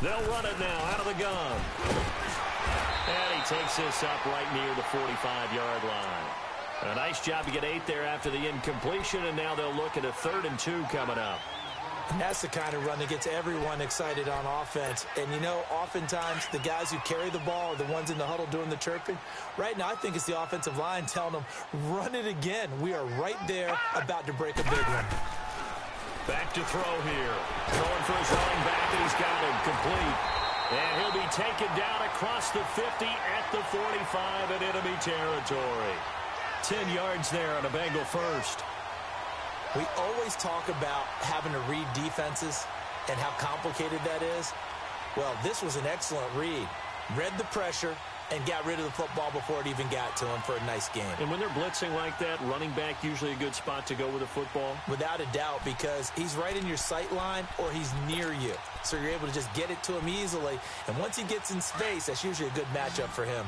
They'll run it now out of the gun. And he takes this up right near the 45-yard line. A nice job to get 8 there after the incompletion, and now they'll look at a 3rd and 2 coming up. And that's the kind of run that gets everyone excited on offense. And, you know, oftentimes the guys who carry the ball are the ones in the huddle doing the chirping. Right now, I think it's the offensive line telling them, run it again. We are right there about to break a big one. Back to throw here. Throwing for his running back, and he's got him complete. And he'll be taken down across the 50 at the 45 in enemy territory. 10 yards there on a Bengal first. We always talk about having to read defenses and how complicated that is. Well, this was an excellent read. Read the pressure and got rid of the football before it even got to him for a nice game. And when they're blitzing like that, running back usually a good spot to go with the football? Without a doubt, because he's right in your sight line or he's near you. So you're able to just get it to him easily. And once he gets in space, that's usually a good matchup for him.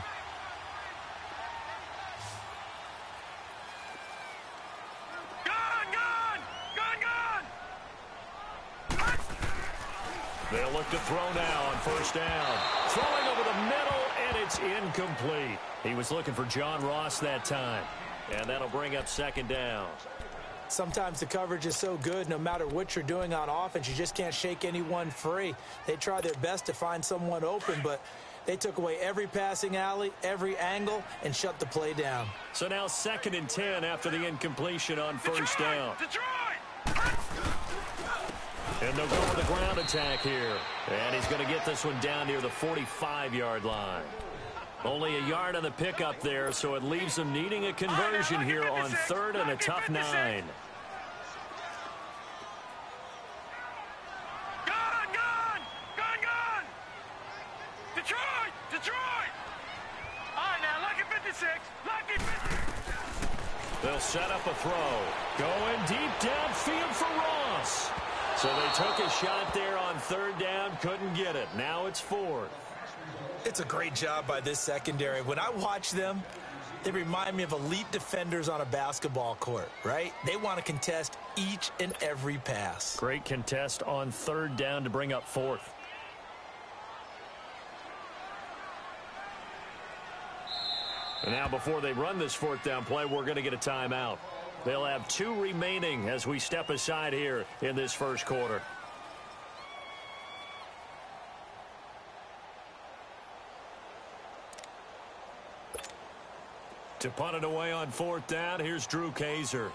They'll look to throw now on first down. Throwing over the middle, and it's incomplete. He was looking for John Ross that time. And that'll bring up 2nd down. Sometimes the coverage is so good, no matter what you're doing on offense, you just can't shake anyone free. They try their best to find someone open, but they took away every passing alley, every angle, and shut the play down. So now 2nd and 10 after the incompletion on first down. And they'll go with the ground attack here. And he's going to get this one down near the 45-yard line. Only a yard on the pickup there, so it leaves them needing a conversion here on 3rd and a tough 9. Gun! Detroit! All right, now, lucky 56. Lucky 56. They'll set up a throw. Going deep downfield for Ross. So they took a shot there on 3rd down, couldn't get it. Now it's 4th. It's a great job by this secondary. When I watch them, they remind me of elite defenders on a basketball court, right? They want to contest each and every pass. Great contest on 3rd down to bring up 4th. And now before they run this 4th down play, we're going to get a timeout. They'll have 2 remaining as we step aside here in this first quarter. To punt it away on 4th down, here's Drew Kaiser.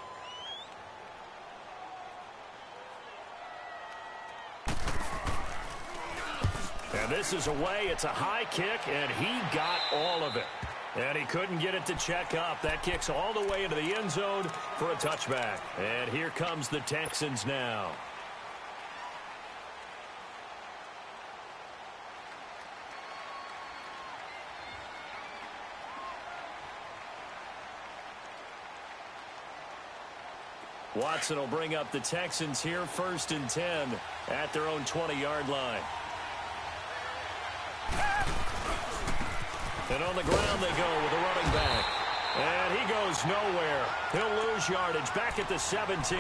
And this is away. It's a high kick, and he got all of it. And he couldn't get it to check up. That kicks all the way into the end zone for a touchback. And here comes the Texans now. Watson will bring up the Texans here, 1st and 10 at their own 20-yard line. And on the ground they go with a running back. And he goes nowhere. He'll lose yardage back at the 17.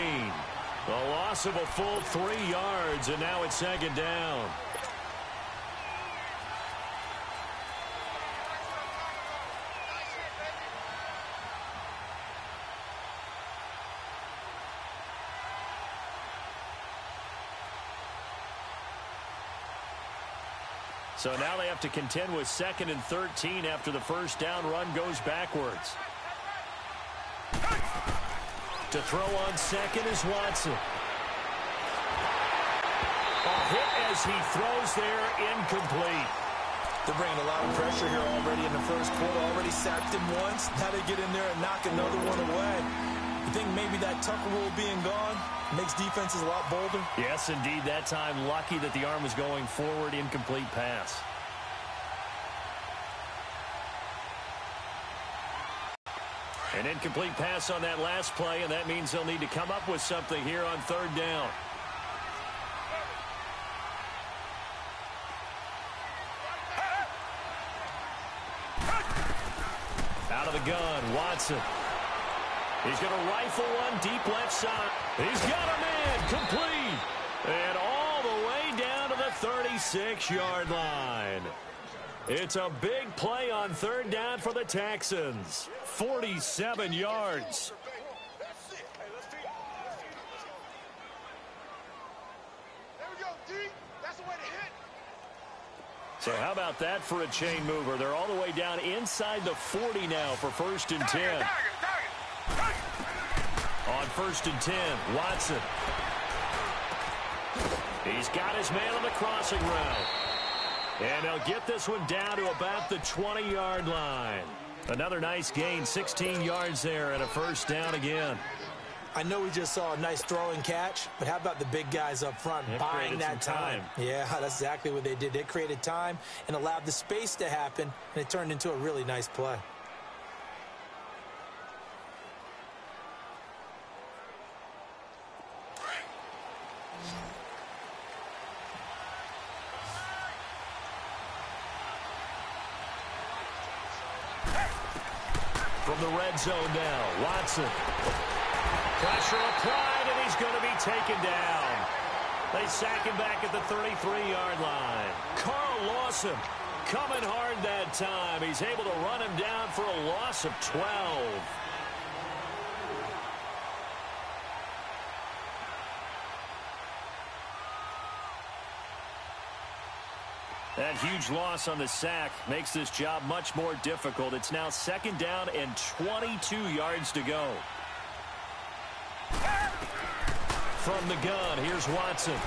A loss of a full 3 yards, and now it's 2nd down. So now they have to contend with 2nd and 13 after the first down run goes backwards. To throw on 2nd is Watson. A hit as he throws there, incomplete. They're bringing a lot of pressure here already in the first quarter. Already sacked him once. Now they get in there and knock another one away. You think maybe that Tucker rule being gone makes defenses a lot bolder? Yes, indeed. That time, lucky that the arm was going forward, incomplete pass. An incomplete pass on that last play, and that means they'll need to come up with something here on 3rd down. Out of the gun, Watson. He's going to rifle one deep left side. He's got a man complete. And all the way down to the 37. 46-yard line. It's a big play on third down for the Texans. 47 yards. So how about that for a chain mover? They're all the way down inside the 40 now for 1st and 10. On 1st and 10, Watson. He's got his man on the crossing route. And they'll get this one down to about the 20-yard line. Another nice gain, 16 yards there, and a 1st down again. I know we just saw a nice throwing catch, but how about the big guys up front buying that time? Yeah, that's exactly what they did. They created time and allowed the space to happen, and it turned into a really nice play. From the red zone now, Watson. Pressure applied, and he's going to be taken down. They sack him back at the 33-yard line. Carl Lawson coming hard that time. He's able to run him down for a loss of 12. That huge loss on the sack makes this job much more difficult. It's now 2nd down and 22 yards to go. From the gun, here's Watson.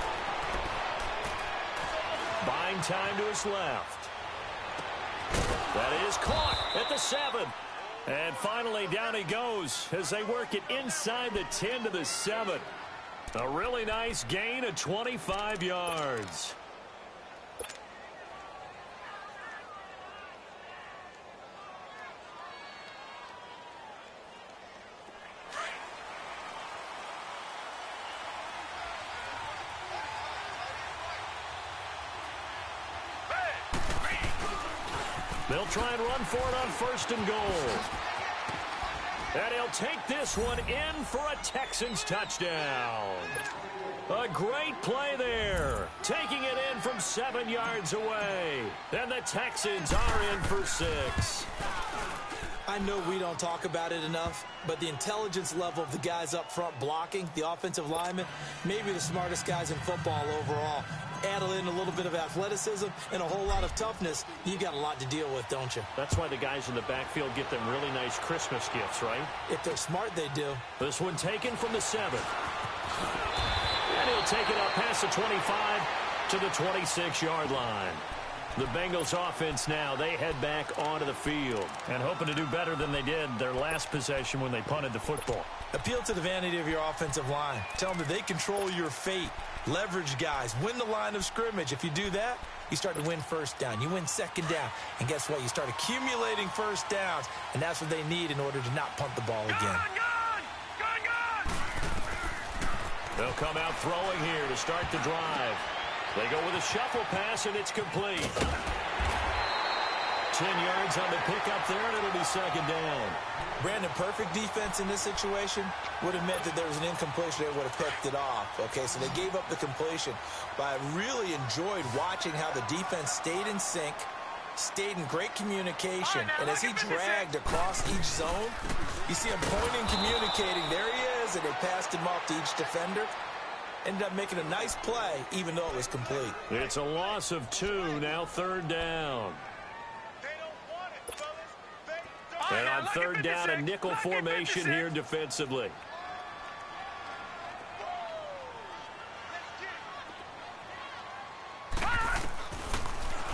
Buying time to his left. That is caught at the 7. And finally down he goes as they work it inside the 10 to the 7. A really nice gain of 25 yards. They'll try and run for it on 1st and goal. And he'll take this one in for a Texans touchdown. A great play there. Taking it in from 7 yards away. And the Texans are in for 6. I know we don't talk about it enough, but the intelligence level of the guys up front blocking, the offensive linemen, maybe the smartest guys in football overall. Add in a little bit of athleticism and a whole lot of toughness, you got a lot to deal with, don't you? That's why the guys in the backfield get them really nice Christmas gifts, right? If they're smart, they do. This one taken from the 7. And he'll take it up past the 25 to the 26-yard line. The Bengals offense now, they head back onto the field and hoping to do better than they did their last possession when they punted the football. Appeal to the vanity of your offensive line. Tell them that they control your fate. Leverage guys. Win the line of scrimmage. If you do that, you start to win 1st down. You win 2nd down. And guess what? You start accumulating 1st downs. And that's what they need in order to not punt the ball again. They'll come out throwing here to start the drive. They go with a shuffle pass, and it's complete. 10 yards on the pickup there, and it'll be 2nd down. Brandon, perfect defense in this situation would have meant that there was an incompletion. They would have picked it off. Okay, so they gave up the completion. But I really enjoyed watching how the defense stayed in sync, stayed in great communication. And as he dragged across each zone, you see him pointing, communicating. There he is, and they passed him off to each defender. Ended up making a nice play, even though it was complete. It's a loss of 2, now 3rd down. And on 3rd down, a nickel formation here defensively.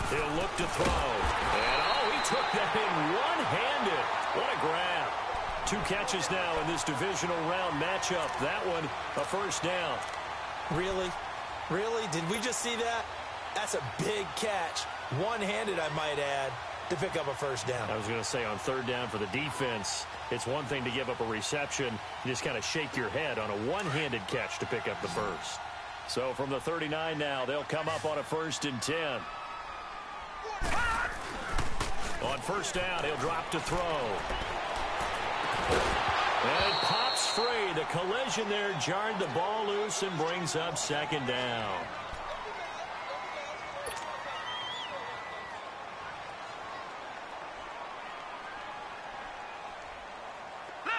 He'll look to throw. And, oh, he took that in one-handed. What a grab. 2 catches now in this divisional round matchup. That one, a 1st down. Really? Really? Did we just see that? That's a big catch. One-handed, I might add, to pick up a 1st down. I was going to say on 3rd down for the defense, it's one thing to give up a reception. You just kind of shake your head on a one-handed catch to pick up the 1st. So from the 39 now, they'll come up on a 1st and 10. On 1st down, he'll drop to throw. And it pops free. The collision there jarred the ball loose and brings up 2nd down.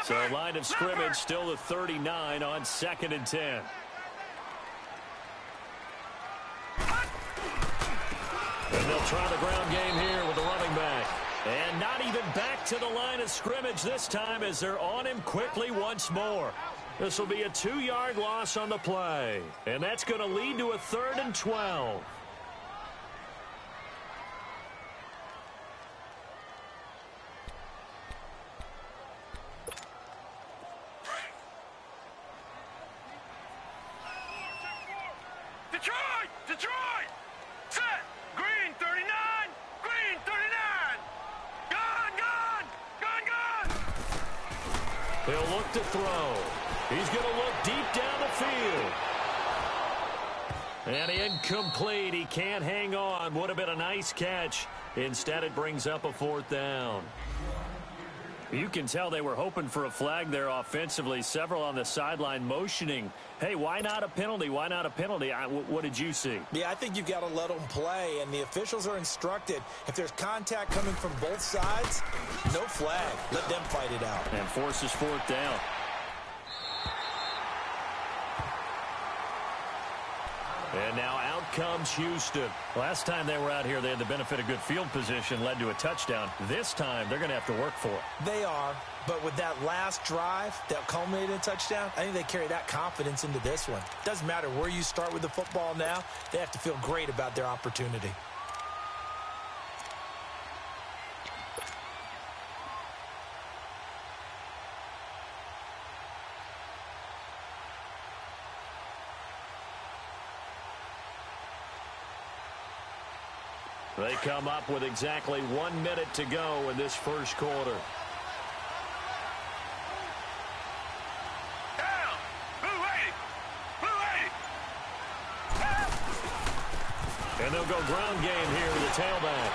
So line of scrimmage still the 39 on 2nd and 10. And they'll try the ground game here with the running back. And not even back to the line of scrimmage this time as they're on him quickly once more. This will be a 2-yard loss on the play. And that's going to lead to a 3rd and 12. Detroit! Set! Green 39! Green 39! Gun! He'll look to throw. He's going to look deep down the field. And incomplete. He can't hang on. Would have been a nice catch. Instead, it brings up a 4th down. You can tell they were hoping for a flag there offensively. Several on the sideline motioning. Hey, why not a penalty? Why not a penalty? What did you see? Yeah, I think you've got to let them play, and the officials are instructed. If there's contact coming from both sides, no flag. Let them fight it out. And forces 4th down. And now out comes Houston. Last time they were out here, they had the benefit of good field position, led to a touchdown. This time, they're going to have to work for it. They are, but with that last drive that culminated in a touchdown, I think they carry that confidence into this one. Doesn't matter where you start with the football now, they have to feel great about their opportunity. They come up with exactly 1 minute to go in this first quarter. Down! Blue 80! And they'll go ground game here with the tailback.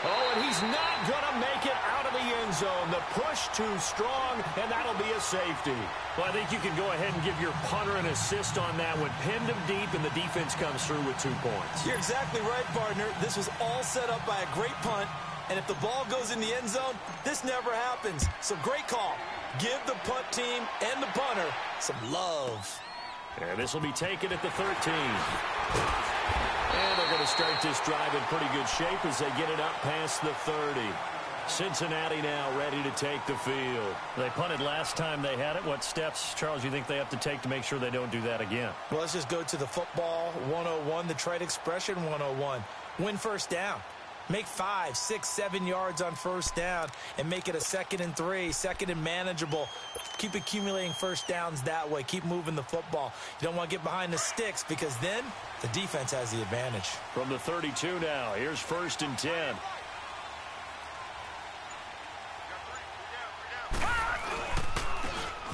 Oh, and he's not going to make it out of the end zone. The push too strong, and that'll be a safety. Well, I think you can go ahead and give your punter an assist on that one. Pinned him deep, and the defense comes through with 2 points. You're exactly right, partner. This was all set up by a great punt, and if the ball goes in the end zone, this never happens. So great call. Give the punt team and the punter some love. And this will be taken at the 13. And they're going to start this drive in pretty good shape as they get it up past the 30. Cincinnati now ready to take the field. They punted last time they had it. What steps, Charles, you think they have to take to make sure they don't do that again? Well, let's just go to the football 101, the trite expression 101. Win first down. Make 5, 6, 7 yards on first down and make it a 2nd and 3, 2nd and manageable. Keep accumulating first downs that way. Keep moving the football. You don't want to get behind the sticks because then the defense has the advantage. From the 32 now, here's 1st and 10.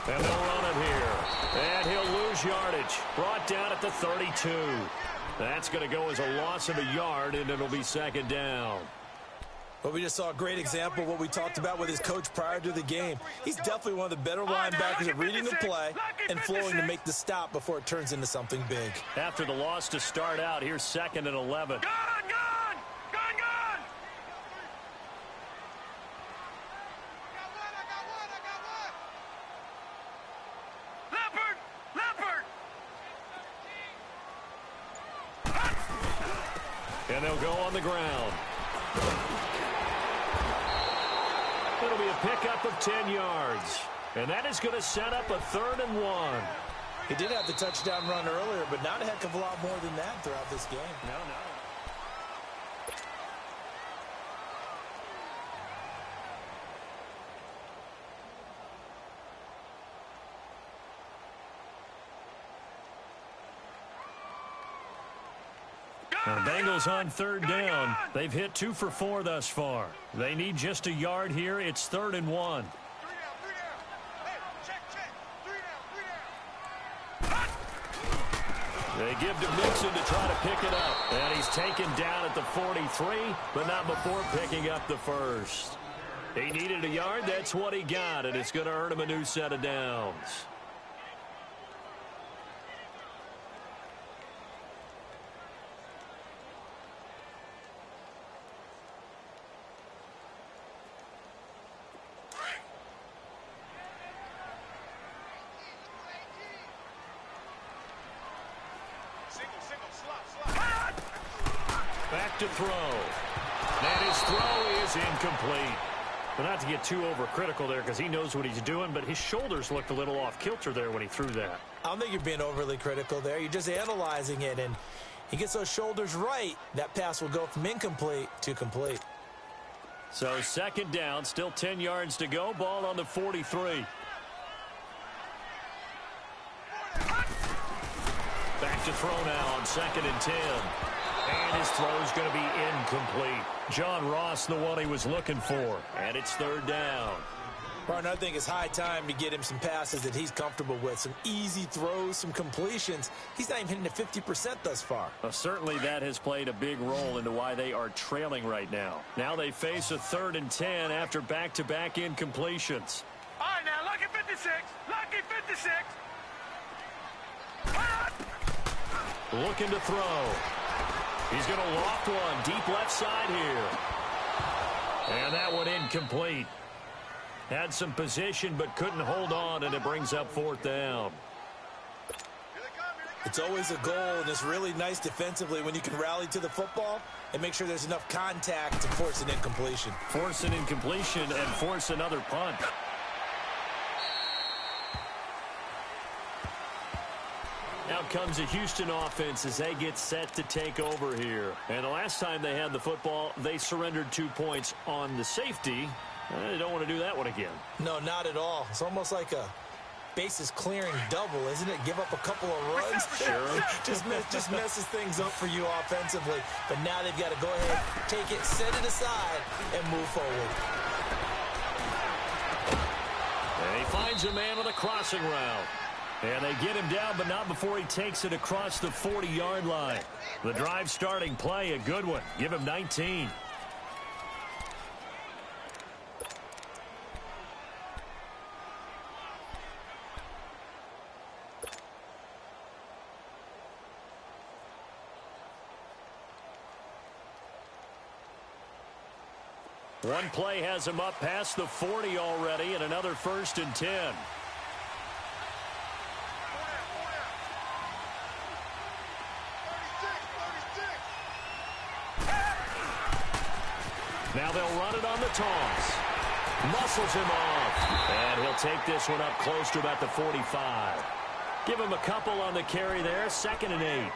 And they'll run it here. And he'll lose yardage. Brought down at the 32. That's going to go as a loss of a yard, and it'll be 2nd down. Well, we just saw a great example of what we talked about with his coach prior to the game. He's definitely one of the better linebackers at reading the play and flowing to make the stop before it turns into something big. After the loss to start out, here's 2nd and 11. Gun! And they'll go on the ground. It'll be a pickup of 10 yards. And that is going to set up a 3rd and 1. He did have the touchdown run earlier, but not a heck of a lot more than that throughout this game. No. Now the Bengals on 3rd down. They've hit 2 for 4 thus far. They need just a yard here. It's 3rd and 1. They give to Mixon to try to pick it up. And he's taken down at the 43, but not before picking up the first. He needed a yard. That's what he got, and it's going to earn him a new set of downs. Back to throw. And his throw is incomplete. But not to get too overcritical there because he knows what he's doing, but his shoulders looked a little off kilter there when he threw that. I don't think you're being overly critical there. You're just analyzing it, and he gets those shoulders right. That pass will go from incomplete to complete. So second down, still 10 yards to go. Ball on the 43. Back to throw now on 2nd and 10. And his throw's going to be incomplete. John Ross, the one he was looking for. And it's 3rd down. Partner, I think it's high time to get him some passes that he's comfortable with. Some easy throws, some completions. He's not even hitting at 50% thus far. Well, certainly that has played a big role into why they are trailing right now. Now they face a 3rd and 10 after back-to-back incompletions. All right, now, lucky 56. Lucky 56. Looking to throw. He's going to loft one deep left side here. And that one incomplete. Had some position but couldn't hold on, and it brings up 4th down. It's always a goal, and it's really nice defensively when you can rally to the football and make sure there's enough contact to force an incompletion. Force an incompletion and force another punt. Now comes the Houston offense as they get set to take over here. And the last time they had the football, they surrendered 2 points on the safety. They don't want to do that one again. No, not at all. It's almost like a bases clearing double, isn't it? Give up a couple of runs. Sure. just messes things up for you offensively. But now they've got to go ahead, take it, set it aside, and move forward. And he finds a man on the crossing route. And they get him down, but not before he takes it across the 40-yard line. The drive starting play, a good one. Give him 19. One play has him up past the 40 already, and another 1st and 10. Now they'll run it on the toss. Muscles him off. And he'll take this one up close to about the 45. Give him a couple on the carry there. 2nd and 8.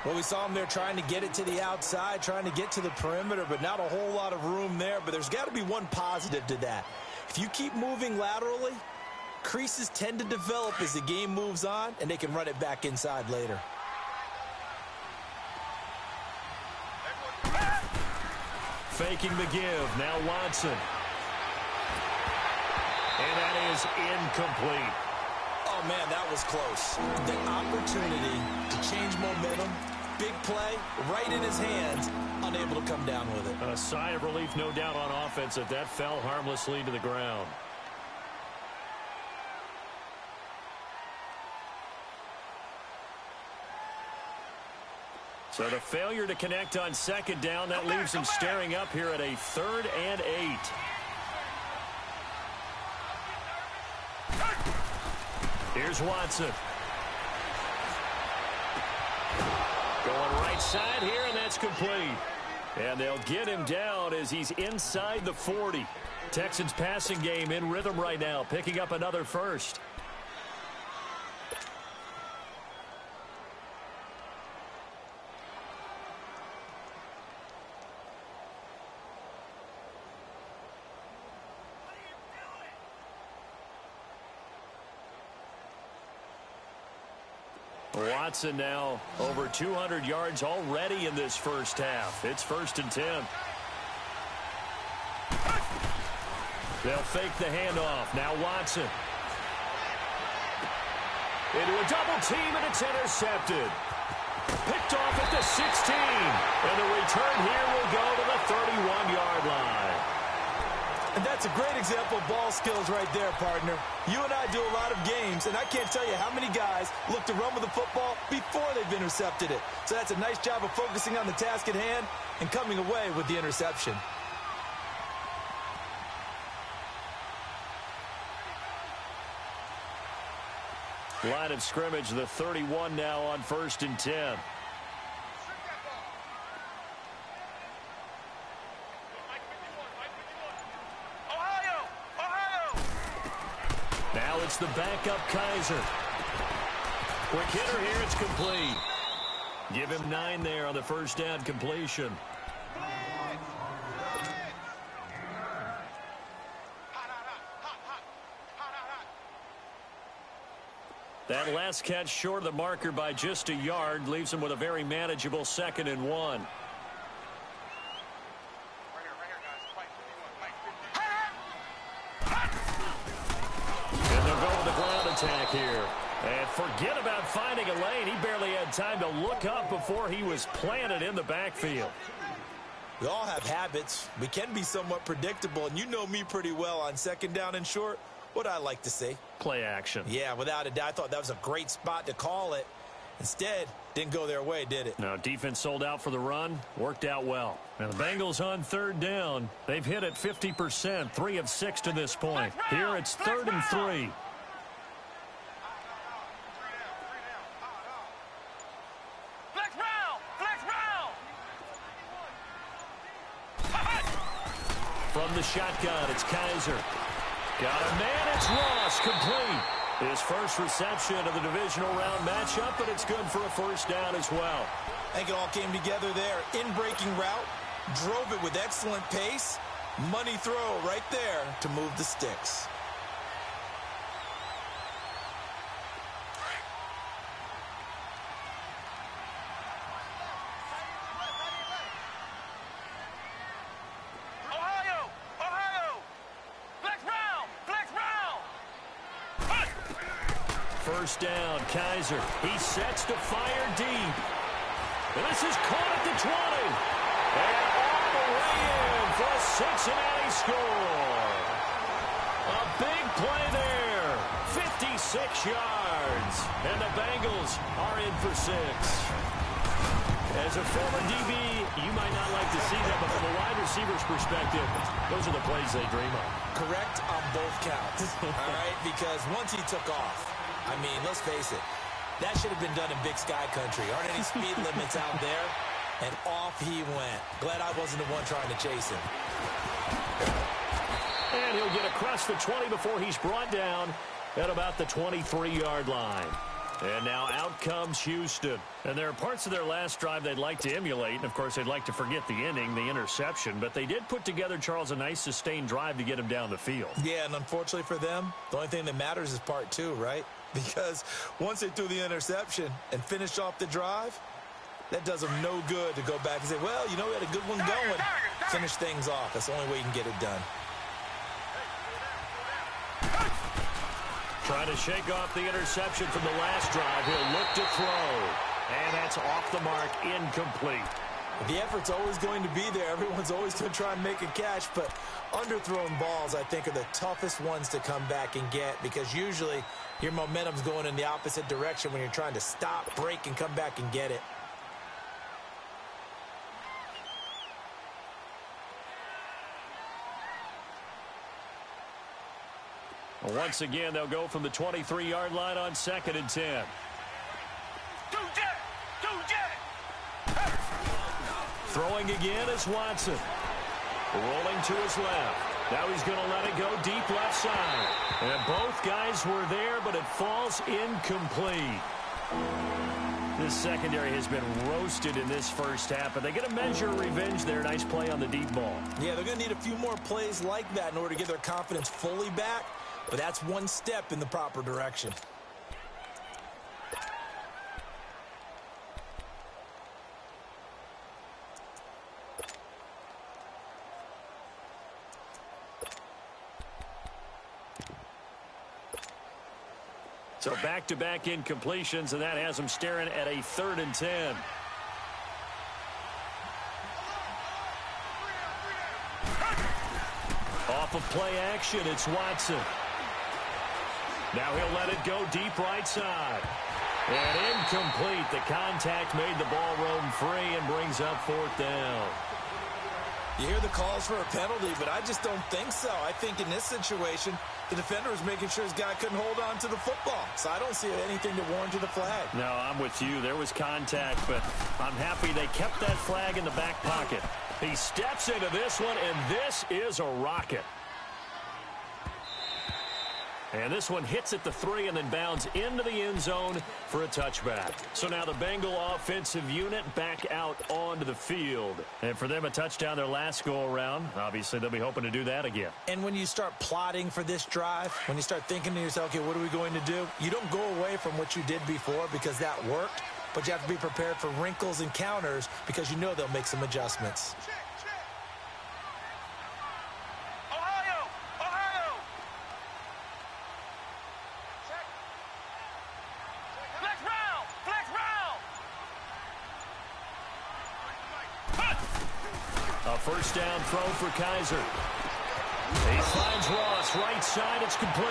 Well, we saw him there trying to get it to the outside, trying to get to the perimeter, but not a whole lot of room there. But there's got to be one positive to that. If you keep moving laterally, creases tend to develop as the game moves on, and they can run it back inside later. Faking the give. Now Watson. And that is incomplete. Oh, man, that was close. The opportunity to change momentum, big play, right in his hands, unable to come down with it. A sigh of relief, no doubt, on offense that that fell harmlessly to the ground. So the failure to connect on 2nd down, that leaves him staring up here at a 3rd and 8. Here's Watson. Going right side here, and that's complete. And they'll get him down as he's inside the 40. Texans passing game in rhythm right now, picking up another 1st. Watson now over 200 yards already in this first half. It's 1st and 10. They'll fake the handoff. Now Watson. Into a double team, and it's intercepted. Picked off at the 16. And the return here will go to the 31-yard line. And that's a great example of ball skills right there, partner. You and I do a lot of games, and I can't tell you how many guys look to run with the football before they've intercepted it. So that's a nice job of focusing on the task at hand and coming away with the interception. Line of scrimmage, the 31 now on 1st and 10. It's the backup Kaiser. Quick hitter here. It's complete. Give him 9 there on the first down completion. That last catch short of the marker by just a yard leaves him with a very manageable 2nd and 1. And they'll go with the ground attack here. And forget about finding a lane. He barely had time to look up before he was planted in the backfield. We all have habits. We can be somewhat predictable, and you know me pretty well on 2nd down and short. What I like to say? Play action. Yeah, without a doubt. I thought that was a great spot to call it. Instead, didn't go their way, did it? No, defense sold out for the run. Worked out well. And the Bengals on 3rd down. They've hit it 50%, 3 of 6 to this point. Here it's 3rd and 3. From the shotgun, it's Kaiser. Got a man, it's Ross, complete. His first reception of the divisional round matchup, but it's good for a first down as well. I think it all came together there. In-breaking route, drove it with excellent pace. Money throw right there to move the sticks. First down, Kaiser. He sets to fire deep. And this is caught at the 20. And all the way in for a Cincinnati score. A big play there. 56 yards. And the Bengals are in for 6. As a former DB, you might not like to see that, but from a wide receiver's perspective, those are the plays they dream of. Correct on both counts. All right, because once he took off, I mean, let's face it, that should have been done in Big Sky Country. Aren't any speed limits out there? And off he went. Glad I wasn't the one trying to chase him. And he'll get across the 20 before he's brought down at about the 23-yard line. And now out comes Houston. And there are parts of their last drive they'd like to emulate. And, of course, they'd like to forget the inning, the interception. But they did put together, Charles, a nice sustained drive to get him down the field. Yeah, and unfortunately for them, the only thing that matters is part 2, right? Because once they threw the interception and finished off the drive, that does them no good to go back and say, well, you know, we had a good one going. Finish things off. That's the only way you can get it done. Trying to shake off the interception from the last drive. He'll look to throw. And that's off the mark, incomplete. The effort's always going to be there. Everyone's always going to try and make a catch, but underthrown balls, I think, are the toughest ones to come back and get because usually your momentum's going in the opposite direction when you're trying to stop, break, and come back and get it. Once again, they'll go from the 23-yard line on 2nd and 10. Throwing again is Watson. Rolling to his left. Now he's going to let it go deep left side. And both guys were there, but it falls incomplete. This secondary has been roasted in this first half, but they get a measure of revenge there. Nice play on the deep ball. Yeah, they're going to need a few more plays like that in order to get their confidence fully back, but that's one step in the proper direction. So back-to-back incompletions, and that has them staring at a 3rd and 10. Off of play action, it's Watson. Now he'll let it go deep right side. And incomplete. The contact made the ball roam free and brings up 4th down. You hear the calls for a penalty, but I just don't think so. I think in this situation, the defender was making sure his guy couldn't hold on to the football. So I don't see anything to warrant the flag. No, I'm with you. There was contact, but I'm happy they kept that flag in the back pocket. He steps into this one, and this is a rocket. And this one hits at the 3 and then bounds into the end zone for a touchback. So now the Bengal offensive unit back out onto the field. And for them, a touchdown their last go-around. Obviously, they'll be hoping to do that again. And when you start plotting for this drive, when you start thinking to yourself, okay, what are we going to do? You don't go away from what you did before because that worked, but you have to be prepared for wrinkles and counters because you know they'll make some adjustments. A first down throw for Kaiser. He finds Ross right side. It's complete.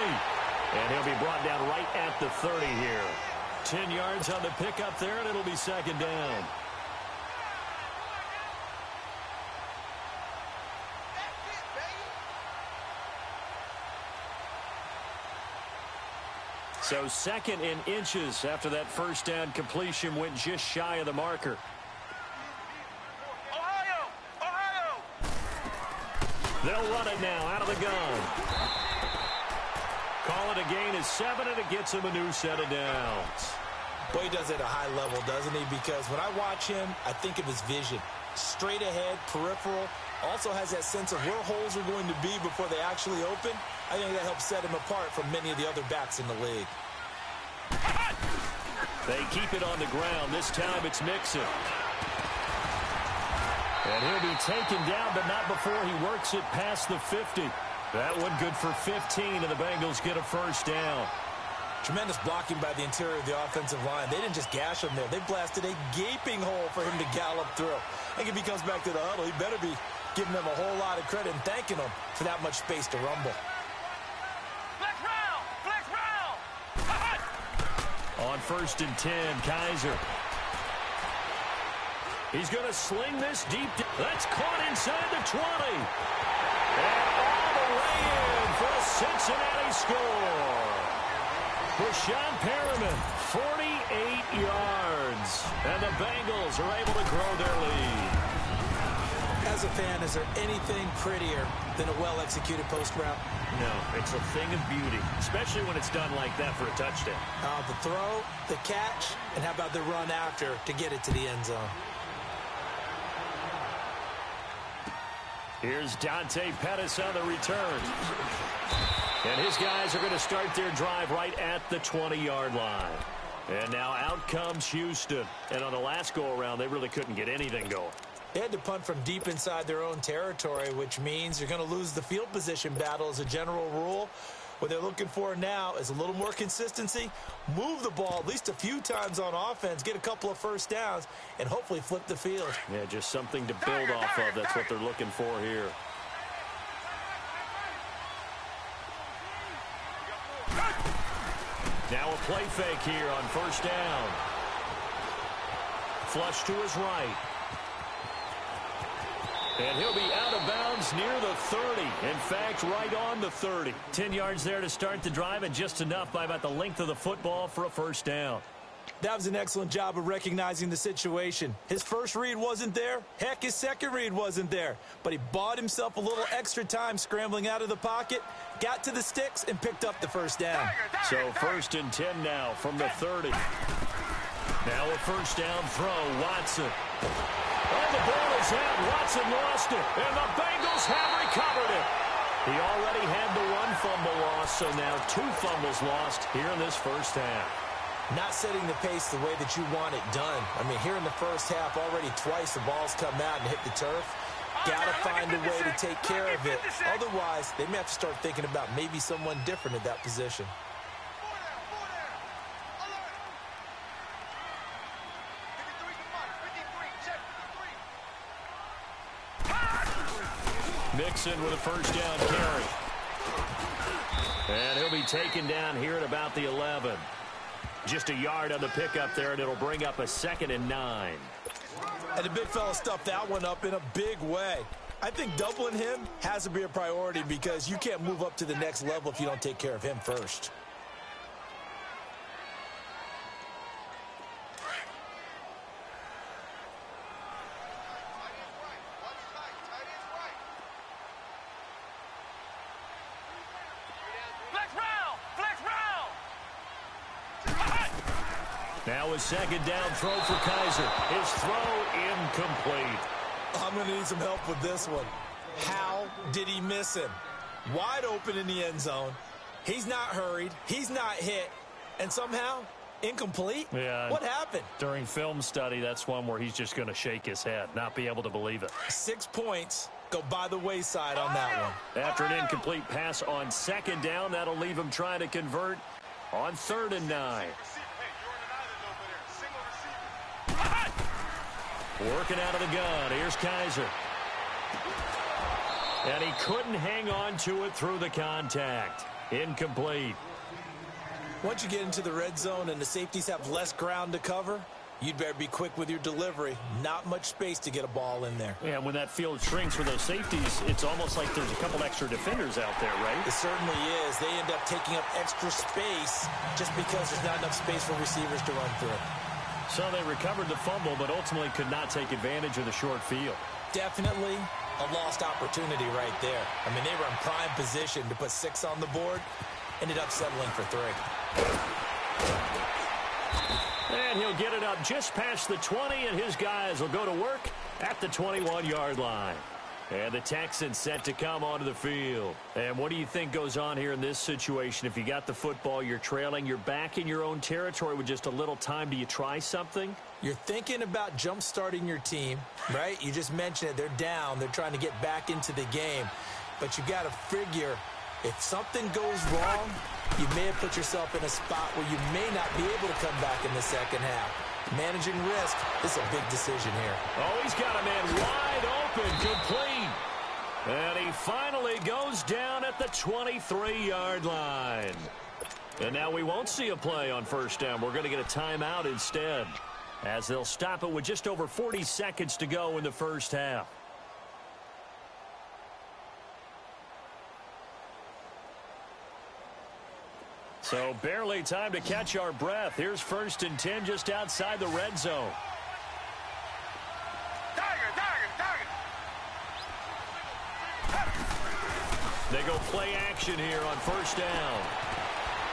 And he'll be brought down right at the 30 here. 10 yards on the pickup there, and it'll be second down. So second in inches after that first down completion went just shy of the marker. They'll run it now out of the gun. Call it a gain of 7, and it gets him a new set of downs. Boy, he does it at a high level, doesn't he? Because when I watch him, I think of his vision. Straight ahead, peripheral. Also has that sense of where holes are going to be before they actually open. I think that helps set him apart from many of the other backs in the league. They keep it on the ground. This time it's Mixon. And he'll be taken down, but not before he works it past the 50. That one good for 15, and the Bengals get a first down. Tremendous blocking by the interior of the offensive line. They didn't just gash him there. They blasted a gaping hole for him to gallop through. I think if he comes back to the huddle, he better be giving them a whole lot of credit and thanking them for that much space to rumble. Flex round! Flex round! On 1st and 10, Kaiser. He's going to sling this deep. That's caught inside the 20. And all the way in for a Cincinnati score. Rashawn Perriman, 48 yards. And the Bengals are able to grow their lead. As a fan, is there anything prettier than a well-executed post route? No, it's a thing of beauty, especially when it's done like that for a touchdown. The throw, the catch, and how about the run after to get it to the end zone? Here's Dante Pettis on the return. And his guys are going to start their drive right at the 20-yard line. And now out comes Houston. And on the last go-around, they really couldn't get anything going. They had to punt from deep inside their own territory, which means you're going to lose the field position battle as a general rule. What they're looking for now is a little more consistency, move the ball at least a few times on offense, get a couple of first downs, and hopefully flip the field. Yeah, just something to build off of. That's what they're looking for here. Now a play fake here on first down. Flush to his right. And he'll be out of bounds near the 30. In fact, right on the 30. 10 yards there to start the drive, and just enough by about the length of the football for a first down. That was an excellent job of recognizing the situation. His first read wasn't there. Heck, his second read wasn't there. But he bought himself a little extra time scrambling out of the pocket, got to the sticks, and picked up the first down. So 1st and 10 now from the 30. Now a first down throw, Watson. Oh, the ball is out. Watson lost it, and the Bengals have recovered it. He already had the one fumble loss, so now 2 fumbles lost here in this first half. Not setting the pace the way that you want it done. I mean, here in the first half, already twice the ball's come out and hit the turf. Got to find a way to take care of it. Otherwise, they may have to start thinking about maybe someone different at that position. Mixon with a first down carry. And he'll be taken down here at about the 11. Just a yard on the pickup there, and it'll bring up a 2nd and 9. And the big fella stuffed that one up in a big way. I think doubling him has to be a priority because you can't move up to the next level if you don't take care of him first. Flex round! Now a second down throw for Kaiser. His throw incomplete. I'm going to need some help with this one. How did he miss him? Wide open in the end zone. He's not hurried. He's not hit. And somehow, incomplete? Yeah. What happened? During film study, that's one where he's just going to shake his head, not be able to believe it. 6 points go by the wayside on that one. After an incomplete pass on second down, that'll leave him trying to convert on 3rd and 9. Working out of the gun. Here's Kaiser. And he couldn't hang on to it through the contact. Incomplete. Once you get into the red zone and the safeties have less ground to cover, you'd better be quick with your delivery. Not much space to get a ball in there. Yeah, when that field shrinks for those safeties, it's almost like there's a couple extra defenders out there, right? It certainly is. They end up taking up extra space just because there's not enough space for receivers to run through. So they recovered the fumble, but ultimately could not take advantage of the short field. Definitely a lost opportunity right there. I mean, they were in prime position to put 6 on the board. Ended up settling for 3. And he'll get it up just past the 20, and his guys will go to work at the 21-yard line. And the Texans set to come onto the field. And what do you think goes on here in this situation? If you got the football, you're trailing, you're back in your own territory with just a little time. Do you try something? You're thinking about jump-starting your team, right? You just mentioned it. They're down. They're trying to get back into the game. But you got to figure, if something goes wrong, you may have put yourself in a spot where you may not be able to come back in the second half. Managing risk is a big decision here. Oh, he's got a man wide open, complete. And he finally goes down at the 23-yard line. And now we won't see a play on first down. We're going to get a timeout instead, as they'll stop it with just over 40 seconds to go in the first half. So barely time to catch our breath. Here's 1st and 10 just outside the red zone. They go play action here on first down.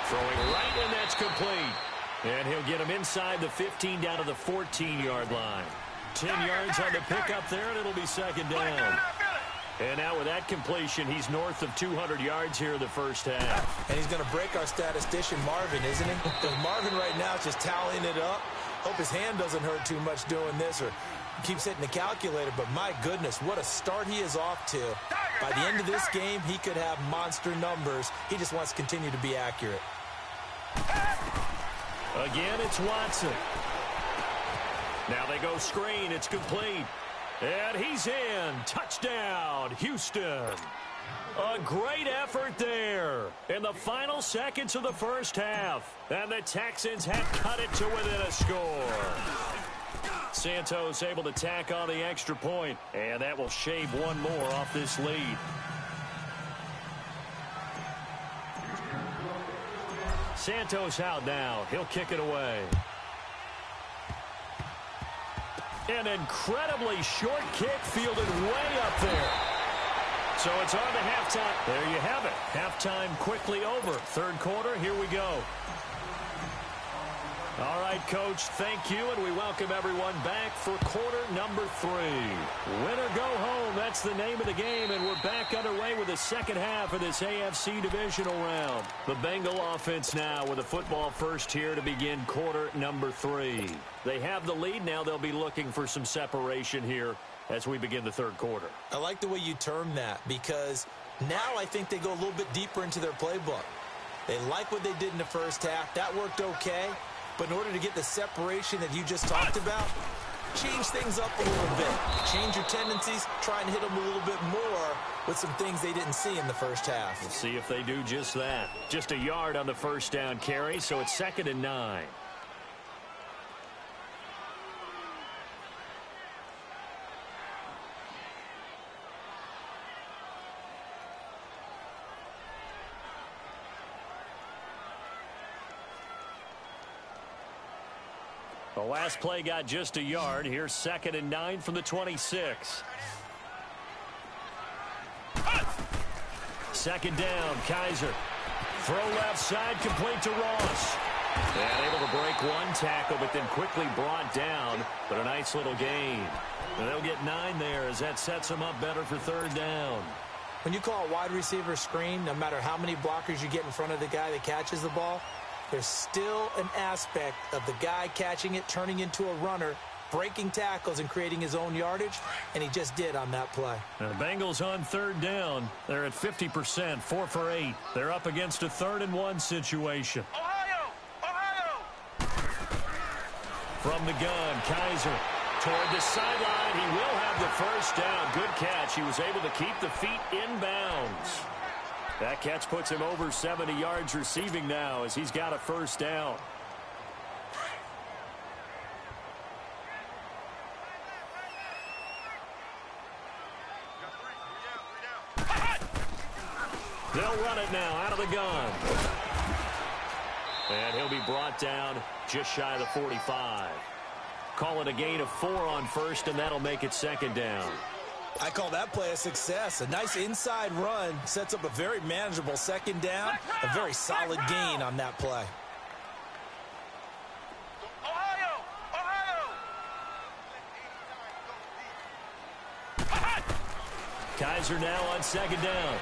Throwing right, and that's complete. And he'll get him inside the 15 down to the 14-yard line. 10 yards on the pickup there, and it'll be second down. And now with that completion, he's north of 200 yards here in the first half. And he's going to break our statistician, Marvin, isn't he? Because Marvin right now is just tallying it up. Hope his hand doesn't hurt too much doing this or keeps hitting the calculator. But my goodness, what a start he is off to. By the end of this game, he could have monster numbers. He just wants to continue to be accurate. Again, it's Watson. Now they go screen. It's complete. And he's in. Touchdown, Houston. A great effort there in the final seconds of the first half. And the Texans have cut it to within a score. Santos able to tack on the extra point. And that will shave one more off this lead. Santos out now. He'll kick it away. An incredibly short kick fielded way up there. So it's on to halftime. There you have it. Halftime quickly over. Third quarter, here we go. All right, Coach, thank you, and we welcome everyone back for quarter number 3. Win or go home, that's the name of the game, and we're back underway with the second half of this AFC divisional round. The Bengal offense now with a football first here to begin quarter number 3. They have the lead. Now they'll be looking for some separation here as we begin the third quarter. I like the way you term that because now I think they go a little bit deeper into their playbook. They like what they did in the first half. That worked okay. But in order to get the separation that you just talked about, change things up a little bit. Change your tendencies. Try and hit them a little bit more with some things they didn't see in the first half. We'll see if they do just that. Just a yard on the first down carry, so it's 2nd and 9. The last play got just a yard. Here's 2nd and 9 from the 26. Second down, Kaiser. Throw left side, complete to Ross. And able to break one tackle, but then quickly brought down. But a nice little gain. And they'll get 9 there as that sets them up better for third down. When you call a wide receiver screen, no matter how many blockers you get in front of the guy that catches the ball, there's still an aspect of the guy catching it, turning into a runner, breaking tackles and creating his own yardage, and he just did on that play. Now the Bengals on third down. They're at 50%, 4 for 8. They're up against a 3rd and 1 situation. Ohio! From the gun, Kaiser toward the sideline. He will have the first down. Good catch. He was able to keep the feet inbounds. That catch puts him over 70 yards receiving now as he's got a first down. They'll run it now out of the gun. And he'll be brought down just shy of the 45. Call it a gain of 4 on first, and that'll make it 2nd down. I call that play a success. A nice inside run sets up a very manageable 2nd down. A very solid gain on that play. Kaiser now on 2nd down.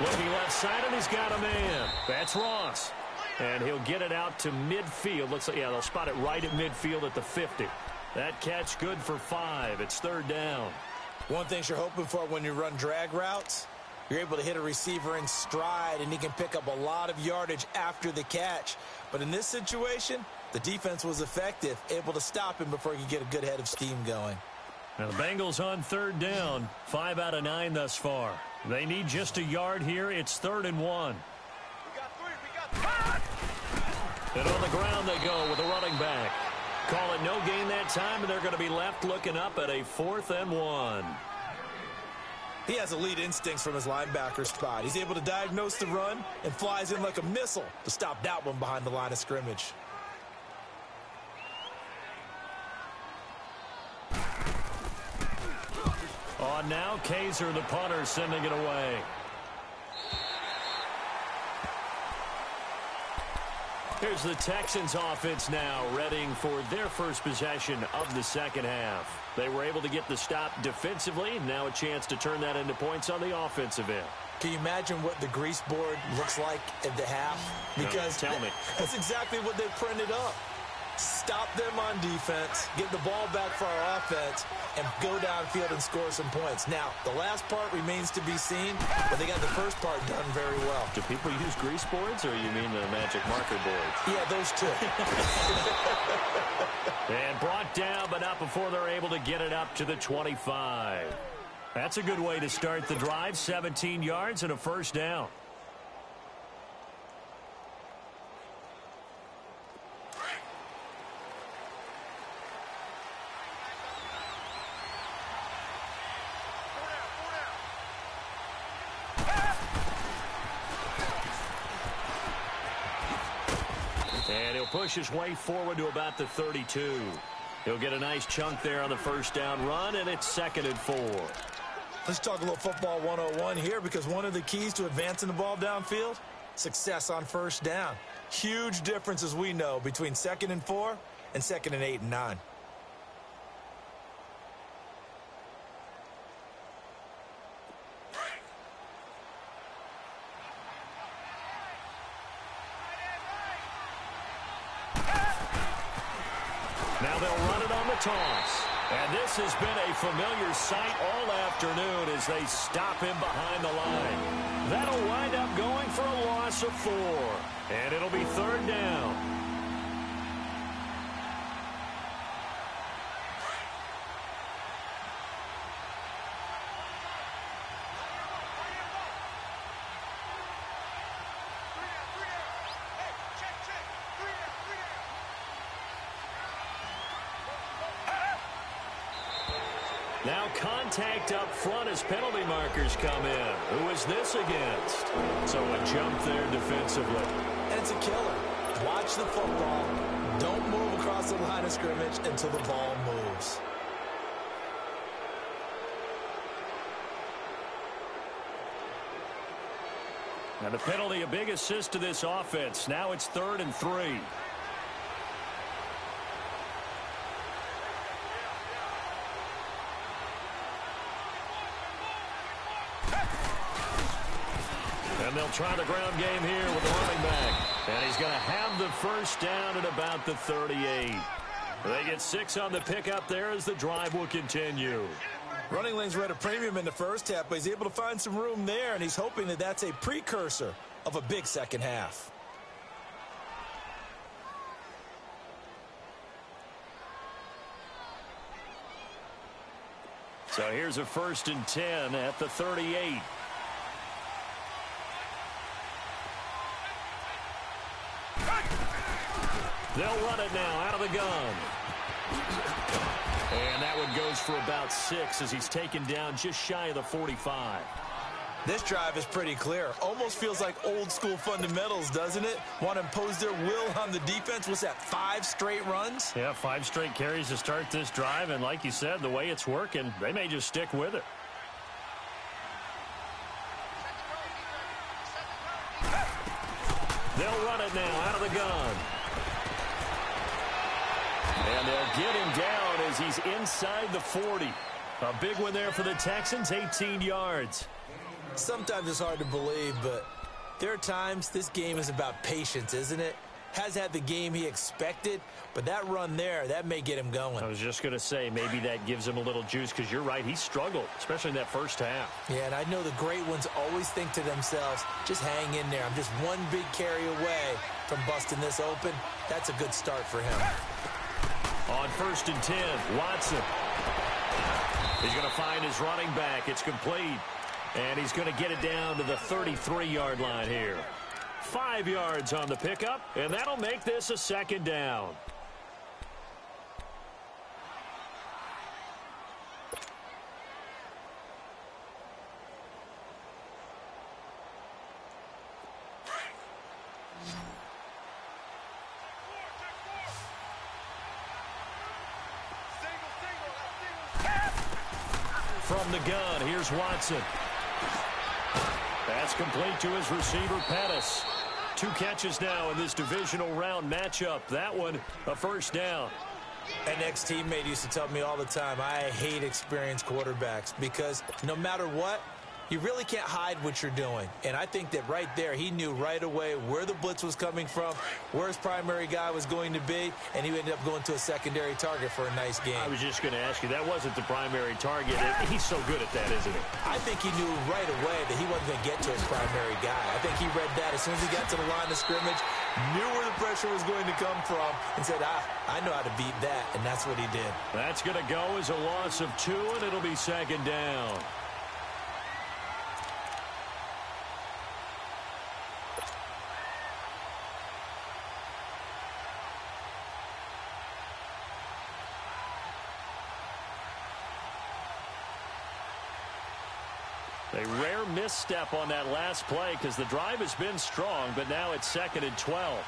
Looking left side, and he's got a man. That's Ross. And he'll get it out to midfield. Looks like, yeah, they'll spot it right at midfield at the 50. That catch good for 5. It's 3rd down. One thing you're hoping for when you run drag routes, you're able to hit a receiver in stride, and he can pick up a lot of yardage after the catch. But in this situation, the defense was effective, able to stop him before he could get a good head of steam going. Now the Bengals on 3rd down. 5 out of 9 thus far. They need just a yard here. It's 3rd and 1. And on the ground they go with a running back. Call it no gain that time, and they're going to be left looking up at a 4th and 1. He has elite instincts from his linebacker spot. He's able to diagnose the run and flies in like a missile to stop that one behind the line of scrimmage. On now, Kaiser, the punter, sending it away. Here's the Texans offense now, readying for their first possession of the 2nd half. They were able to get the stop defensively. Now a chance to turn that into points on the offensive end. Can you imagine what the grease board looks like at the half? Because no, tell me. That's exactly what they printed up. Stop them on defense, get the ball back for our offense, and go downfield and score some points. Now, the last part remains to be seen, but they got the first part done very well. Do people use grease boards, or you mean the magic marker board? Yeah, those two. And brought down, but not before they're able to get it up to the 25. That's a good way to start the drive. 17 yards and a first down. And he'll push his way forward to about the 32. He'll get a nice chunk there on the first down run, and it's 2nd and 4. Let's talk a little football 101 here, because one of the keys to advancing the ball downfield, success on first down. Huge difference, as we know, between 2nd and 4 and 2nd and 8 and 9. Now they'll run it on the toss. And this has been a familiar sight all afternoon as they stop him behind the line. That'll wind up going for a loss of 4. And it'll be 3rd down. Now contact up front as penalty markers come in. Who is this against? So a jump there defensively. And it's a killer. Watch the football. Don't move across the line of scrimmage until the ball moves. And the penalty, a big assist to this offense. Now it's 3rd and 3. And they'll try the ground game here with the running back. And he's going to have the first down at about the 38. They get 6 on the pickup there as the drive will continue. Running lanes were at a premium in the first half, but he's able to find some room there, and he's hoping that that's a precursor of a big second half. So here's a 1st and 10 at the 38. They'll run it now out of the gun. And that one goes for about 6 as he's taken down just shy of the 45. This drive is pretty clear. Almost feels like old school fundamentals, doesn't it? Want to impose their will on the defense. What's that, 5 straight runs? Yeah, 5 straight carries to start this drive. And like you said, the way it's working, they may just stick with it. They'll run it now out of the gun. And they'll get him down as he's inside the 40. A big one there for the Texans, 18 yards. Sometimes it's hard to believe, but there are times this game is about patience, isn't it? Has had the game he expected, but that run there, that may get him going. I was just going to say, maybe that gives him a little juice, because you're right, he struggled, especially in that first half. Yeah, and I know the great ones always think to themselves, just hang in there. I'm just one big carry away from busting this open. That's a good start for him. On 1st and 10, Watson. He's going to find his running back. It's complete. And he's going to get it down to the 33-yard line here. 5 yards on the pickup, and that'll make this a 2nd down. From the gun, here's Watson. That's complete to his receiver, Pettis. 2 catches now in this divisional round matchup. That one, a 1st down. An ex-teammate used to tell me all the time, I hate experienced quarterbacks because no matter what, you really can't hide what you're doing. And I think that right there, he knew right away where the blitz was coming from, where his primary guy was going to be, and he ended up going to a secondary target for a nice game. I was just going to ask you, that wasn't the primary target. He's so good at that, isn't he? I think he knew right away that he wasn't going to get to his primary guy. I think he read that as soon as he got to the line of scrimmage, knew where the pressure was going to come from, and said, I know how to beat that, and that's what he did. That's going to go as a loss of 2, and it'll be 2nd down. A rare misstep on that last play because the drive has been strong, but now it's 2nd and 12.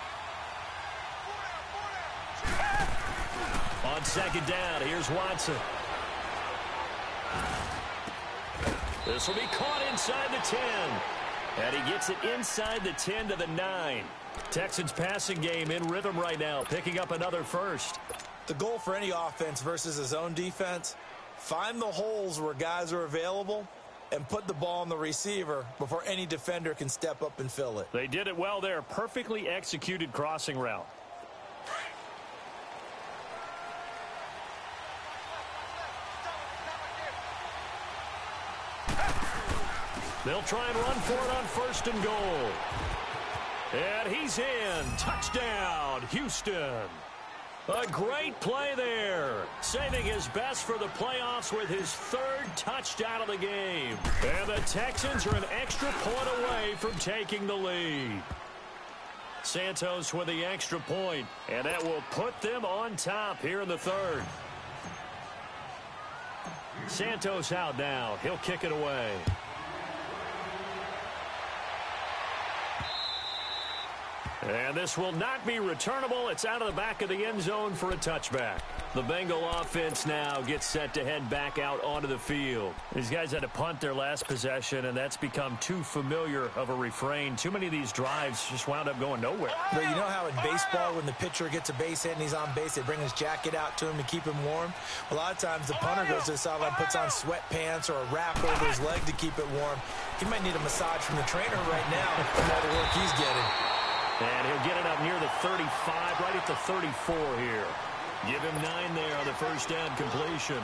On 2nd down, here's Watson. This will be caught inside the 10. And he gets it inside the 10 to the 9. Texans passing game in rhythm right now, picking up another 1st. The goal for any offense versus his own defense, find the holes where guys are available and put the ball on the receiver before any defender can step up and fill it. They did it well there. Perfectly executed crossing route. They'll try and run for it on 1st and goal. And he's in. Touchdown, Houston. A great play there. Saving his best for the playoffs with his 3rd touchdown of the game. And the Texans are an extra point away from taking the lead. Santos with the extra point, and that will put them on top here in the 3rd. Santos out now. He'll kick it away. And this will not be returnable. It's out of the back of the end zone for a touchback. The Bengal offense now gets set to head back out onto the field. These guys had to punt their last possession, and that's become too familiar of a refrain. Too many of these drives just wound up going nowhere. But you know how in baseball, when the pitcher gets a base hit and he's on base, they bring his jacket out to him to keep him warm? A lot of times the punter goes to the sideline, puts on sweatpants or a wrap over his leg to keep it warm. He might need a massage from the trainer right now from all the work he's getting. And he'll get it up near the 35, right at the 34 here. Give him 9 there on the first down completion.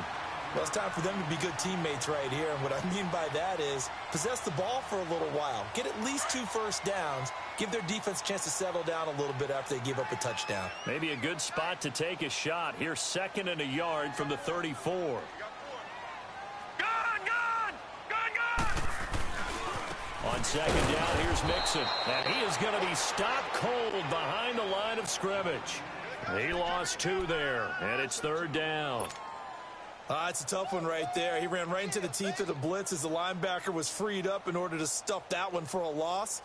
Well, it's time for them to be good teammates right here. And what I mean by that is possess the ball for a little while. Get at least 2 first downs. Give their defense a chance to settle down a little bit after they give up a touchdown. Maybe a good spot to take a shot. Here's 2nd and a yard from the 34. On 2nd down, here's Mixon. And he is going to be stopped cold behind the line of scrimmage. He lost 2 there, and it's 3rd down. It's a tough one right there. He ran right into the teeth of the blitz as the linebacker was freed up in order to stuff that one for a loss.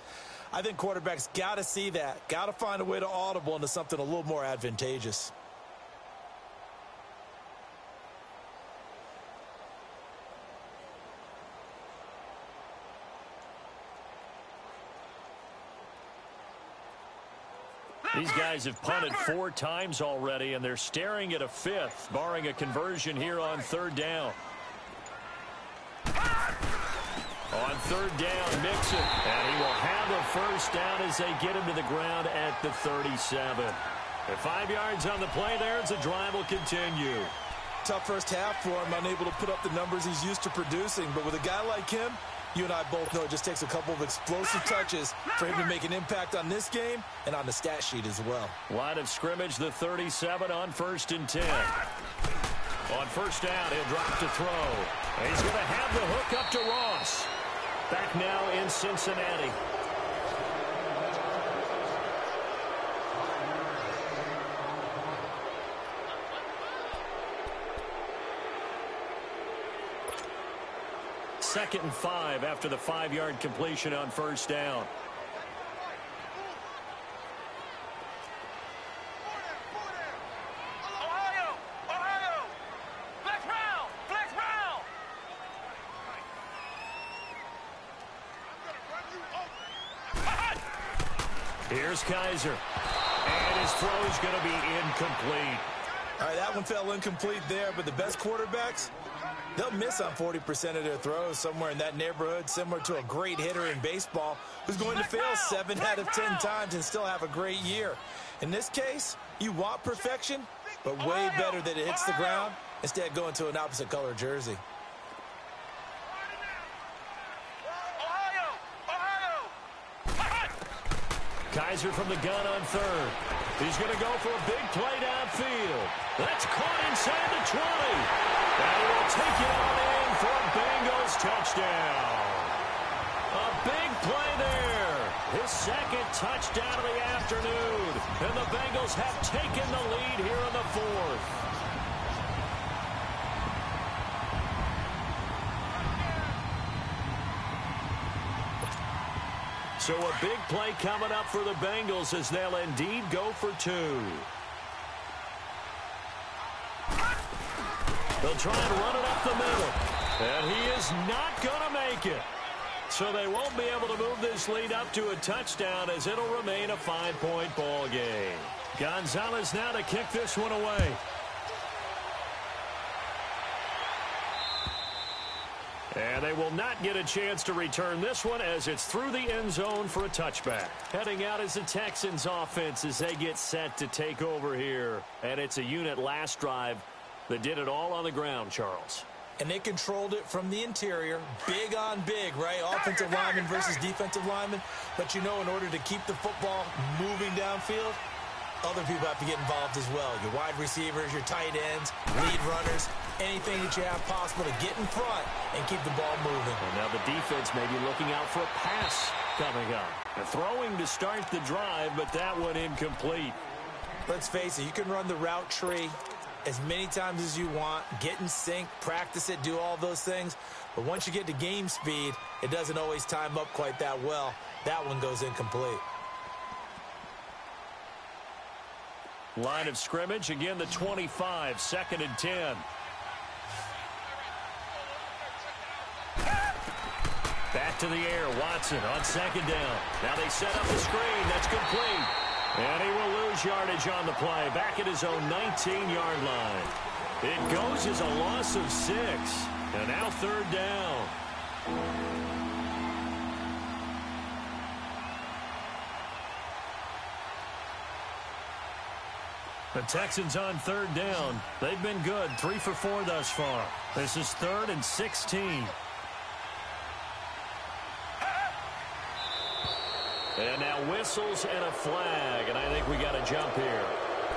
I think quarterbacks got to see that. Got to find a way to audible into something a little more advantageous. These guys have punted 4 times already, and they're staring at a 5th, barring a conversion here on 3rd down. On 3rd down, Mixon, and he will have a first down as they get him to the ground at the 37. At 5 yards on the play there, as the drive will continue. Tough first half for him, unable to put up the numbers he's used to producing, but with a guy like him, you and I both know it just takes a couple of explosive touches for him to make an impact on this game and on the stat sheet as well. Line of scrimmage, the 37 on 1st and 10. On 1st down, he'll drop to throw. And he's going to have the hook up to Ross. Back now in Cincinnati. Second and 5 after the 5-yard completion on 1st down. Ohio! Flex round! Here's Kaiser. And his throw is going to be incomplete. All right, that one fell incomplete there, but the best quarterbacks, they'll miss on 40% of their throws, somewhere in that neighborhood, similar to a great hitter in baseball who's going to fail 7 out of 10 times and still have a great year. In this case, you want perfection, but way better that it hits the ground instead going to an opposite color jersey. Kaiser from the gun on 3rd. He's going to go for a big play downfield. That's caught inside the 20. And he will take it on in for a Bengals touchdown. A big play there. His 2nd touchdown of the afternoon. And the Bengals have taken the lead here in the 4th. So a big play coming up for the Bengals as they'll indeed go for 2. They'll try and run it up the middle. And he is not going to make it. So they won't be able to move this lead up to a touchdown as it'll remain a 5-point ball game. Gonzalez now to kick this one away. And they will not get a chance to return this one as it's through the end zone for a touchback. Heading out is the Texans offense as they get set to take over here. And it's a unit last drive that did it all on the ground, Charles. And they controlled it from the interior, big on big, right? Offensive lineman versus defensive lineman. But you know, in order to keep the football moving downfield, other people have to get involved as well. Your wide receivers, your tight ends, lead runners, anything that you have possible to get in front and keep the ball moving. And now the defense may be looking out for a pass coming up. The throwing to start the drive, but that one incomplete. Let's face it, you can run the route tree as many times as you want, get in sync, practice it, do all those things. But once you get to game speed, it doesn't always time up quite that well. That one goes incomplete. Line of scrimmage, again the 25, 2nd and 10. Back to the air, Watson on 2nd down. Now they set up the screen, that's complete. And he will lose yardage on the play, back at his own 19-yard line. It goes as a loss of 6, and now 3rd down. The Texans on 3rd down. They've been good, 3 for 4 thus far. This is 3rd and 16. And now whistles and a flag, and I think we got a jump here.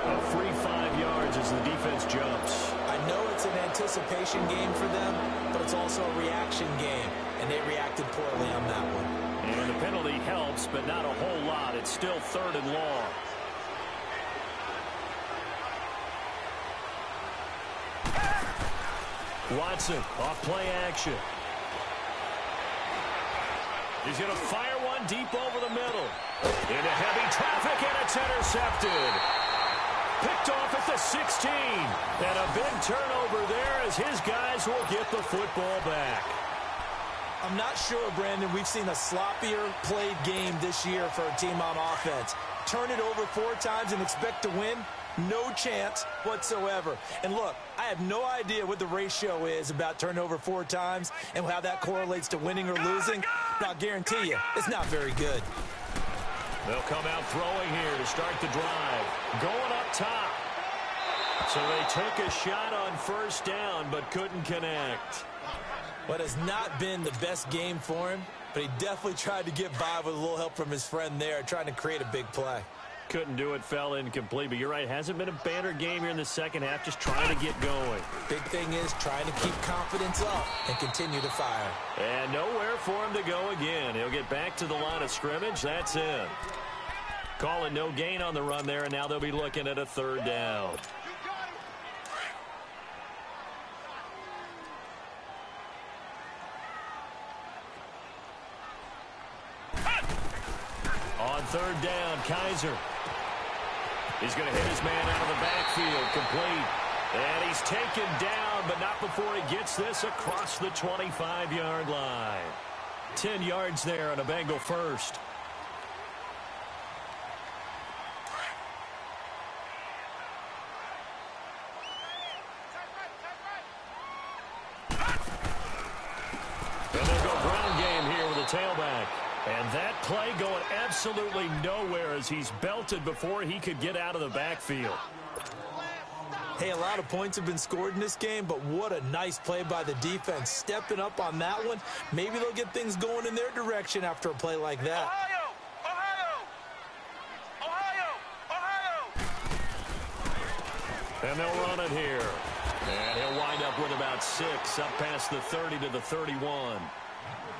A free 5 yards as the defense jumps. I know it's an anticipation game for them, but it's also a reaction game, and they reacted poorly on that one. And the penalty helps, but not a whole lot. It's still 3rd and long. Watson off play action. He's going to fire one deep over the middle. Into heavy traffic, and it's intercepted. Picked off at the 16. And a big turnover there as his guys will get the football back. I'm not sure, Brandon, we've seen a sloppier played game this year for a team on offense. Turn it over 4 times and expect to win? No chance whatsoever. And look, I have no idea what the ratio is about turnover 4 times and how that correlates to winning or losing. But I'll guarantee you, it's not very good. They'll come out throwing here to start the drive. Going up top. So they took a shot on 1st down, but couldn't connect. What has not been the best game for him, but he definitely tried to get by with a little help from his friend there, trying to create a big play. Couldn't do it, fell incomplete, but you're right, hasn't been a banner game here in the 2nd half, just trying to get going. Big thing is trying to keep confidence up and continue to fire. And nowhere for him to go again. He'll get back to the line of scrimmage. That's it. Call it no gain on the run there, and now they'll be looking at a 3rd down. On 3rd down, Kaiser. He's going to hit his man out of the backfield, complete. And he's taken down, but not before he gets this across the 25-yard line. 10 yards there on a Bengal first. And they'll go ground game here with a tailback. And that play going absolutely nowhere as he's belted before he could get out of the backfield. Hey, a lot of points have been scored in this game, but what a nice play by the defense. Stepping up on that one, maybe they'll get things going in their direction after a play like that. And they'll run it here. And he'll wind up with about 6, up past the 30 to the 31.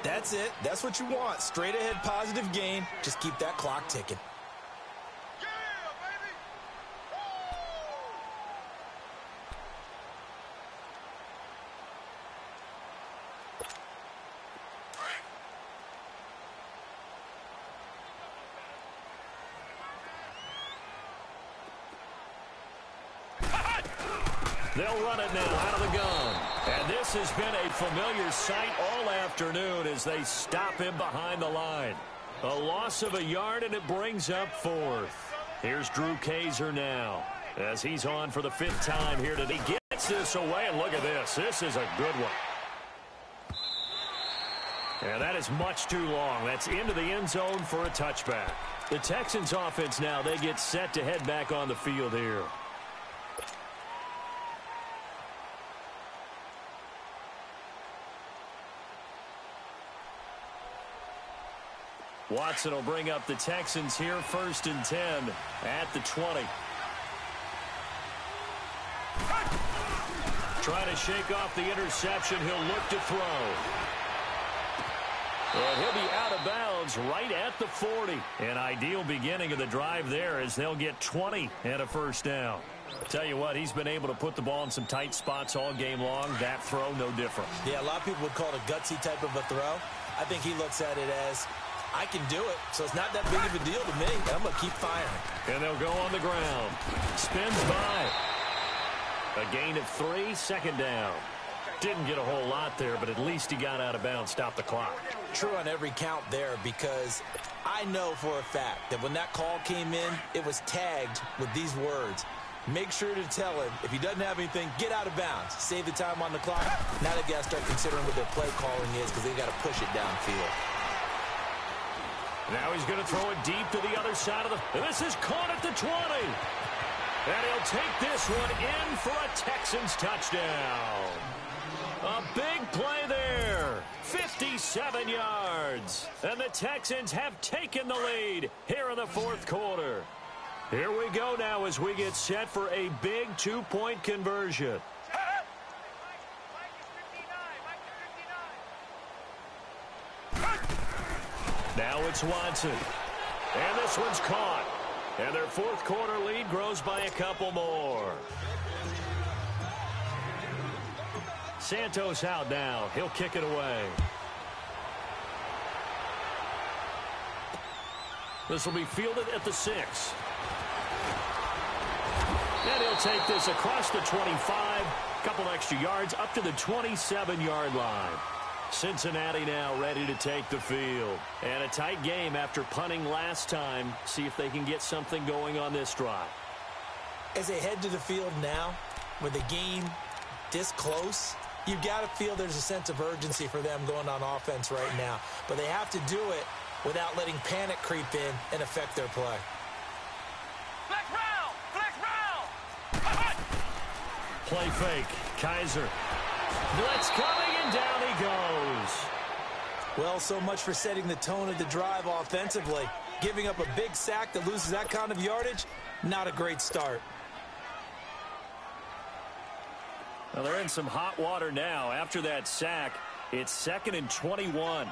That's it. That's what you want. Straight ahead positive gain. Just keep that clock ticking. They'll run it now out of the gun. And this has been a familiar sight all afternoon as they stop him behind the line. A loss of a yard, and it brings up 4th. Here's Drew Kaiser now as he's on for the 5th time here today. He gets this away, and look at this. This is a good one. And that is much too long. That's into the end zone for a touchback. The Texans offense now, they get set to head back on the field here. Watson will bring up the Texans here, 1st and 10 at the 20. Trying to shake off the interception. He'll look to throw. And he'll be out of bounds right at the 40. An ideal beginning of the drive there as they'll get 20 and a 1st down. Tell you what, he's been able to put the ball in some tight spots all game long. That throw, no different. Yeah, a lot of people would call it a gutsy type of a throw. I think he looks at it as, I can do it, so it's not that big of a deal to me. I'm going to keep firing. And they'll go on the ground. Spins by. A gain of 3, second down. Didn't get a whole lot there, but at least he got out of bounds, stopped the clock. True on every count there, because I know for a fact that when that call came in, it was tagged with these words. Make sure to tell him, if he doesn't have anything, get out of bounds. Save the time on the clock. Now they've got to start considering what their play calling is, because they've got to push it downfield. Now he's going to throw it deep to the other side of the... This is caught at the 20. And he'll take this one in for a Texans touchdown. A big play there. 57 yards. And the Texans have taken the lead here in the fourth quarter. Here we go now as we get set for a big 2-point conversion. Now it's Watson. And this one's caught. And their fourth quarter lead grows by a couple more. Santos out now. He'll kick it away. This will be fielded at the 6. And he'll take this across the 25. Couple extra yards up to the 27-yard line. Cincinnati now ready to take the field. And a tight game after punting last time. See if they can get something going on this drive. As they head to the field now, with the game this close, you've got to feel there's a sense of urgency for them going on offense right now. But they have to do it without letting panic creep in and affect their play. Flex round! Flex round! Play fake. Kaiser. Blitz coming, and down he goes. Well, so much for setting the tone of the drive offensively. Giving up a big sack that loses that kind of yardage, not a great start. Well, they're in some hot water now. After that sack, it's 2nd and 21.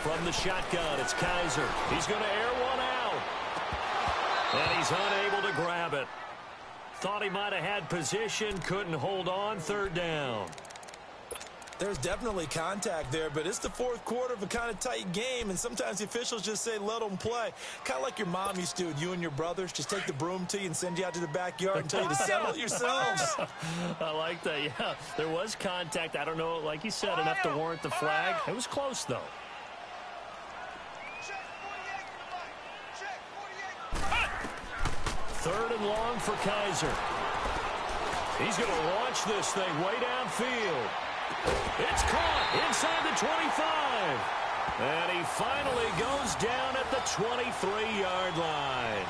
From the shotgun, it's Kaiser. He's going to air one out. And he's unable to grab it. Thought he might have had position, couldn't hold on, third down. There's definitely contact there, but it's the fourth quarter of a kind of tight game, and sometimes the officials just say, let them play. Kind of like your mom used to do with you and your brothers. Just take the broom to you and send you out to the backyard and tell you to settle it yourselves. I like that, yeah. There was contact. I don't know, like you said, enough to warrant the flag. It was close, though. Third and long for Kaiser. He's going to launch this thing way downfield. It's caught inside the 25. And he finally goes down at the 23-yard line.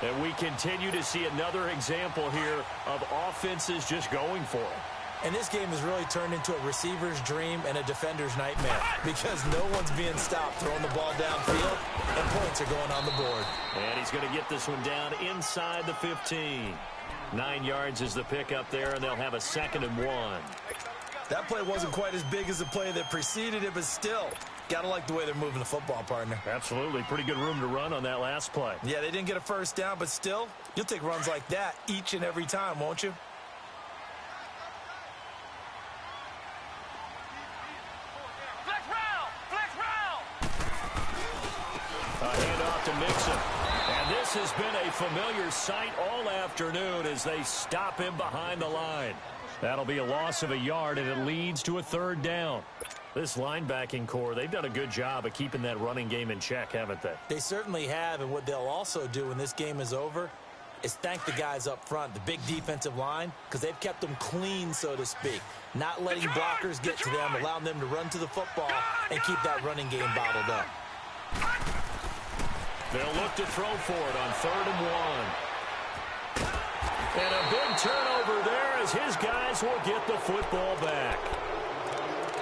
And we continue to see another example here of offenses just going for it. And this game has really turned into a receiver's dream and a defender's nightmare because no one's being stopped throwing the ball downfield, and points are going on the board. And he's going to get this one down inside the 15. 9 yards is the pickup there, and they'll have a 2nd and 1. That play wasn't quite as big as the play that preceded it, but still, got to like the way they're moving the football, partner. Absolutely. Pretty good room to run on that last play. Yeah, they didn't get a first down, but still, you'll take runs like that each and every time, won't you? Has been a familiar sight all afternoon as they stop him behind the line. That'll be a loss of a yard, and it leads to a third down. This linebacking core, they've done a good job of keeping that running game in check, haven't they? They certainly have, and what they'll also do when this game is over is thank the guys up front, the big defensive line, because they've kept them clean, so to speak. Not letting blockers get to them, allowing them to run to the football and keep that running game bottled up. They'll look to throw for it on 3rd and 1. And a big turnover there as his guys will get the football back.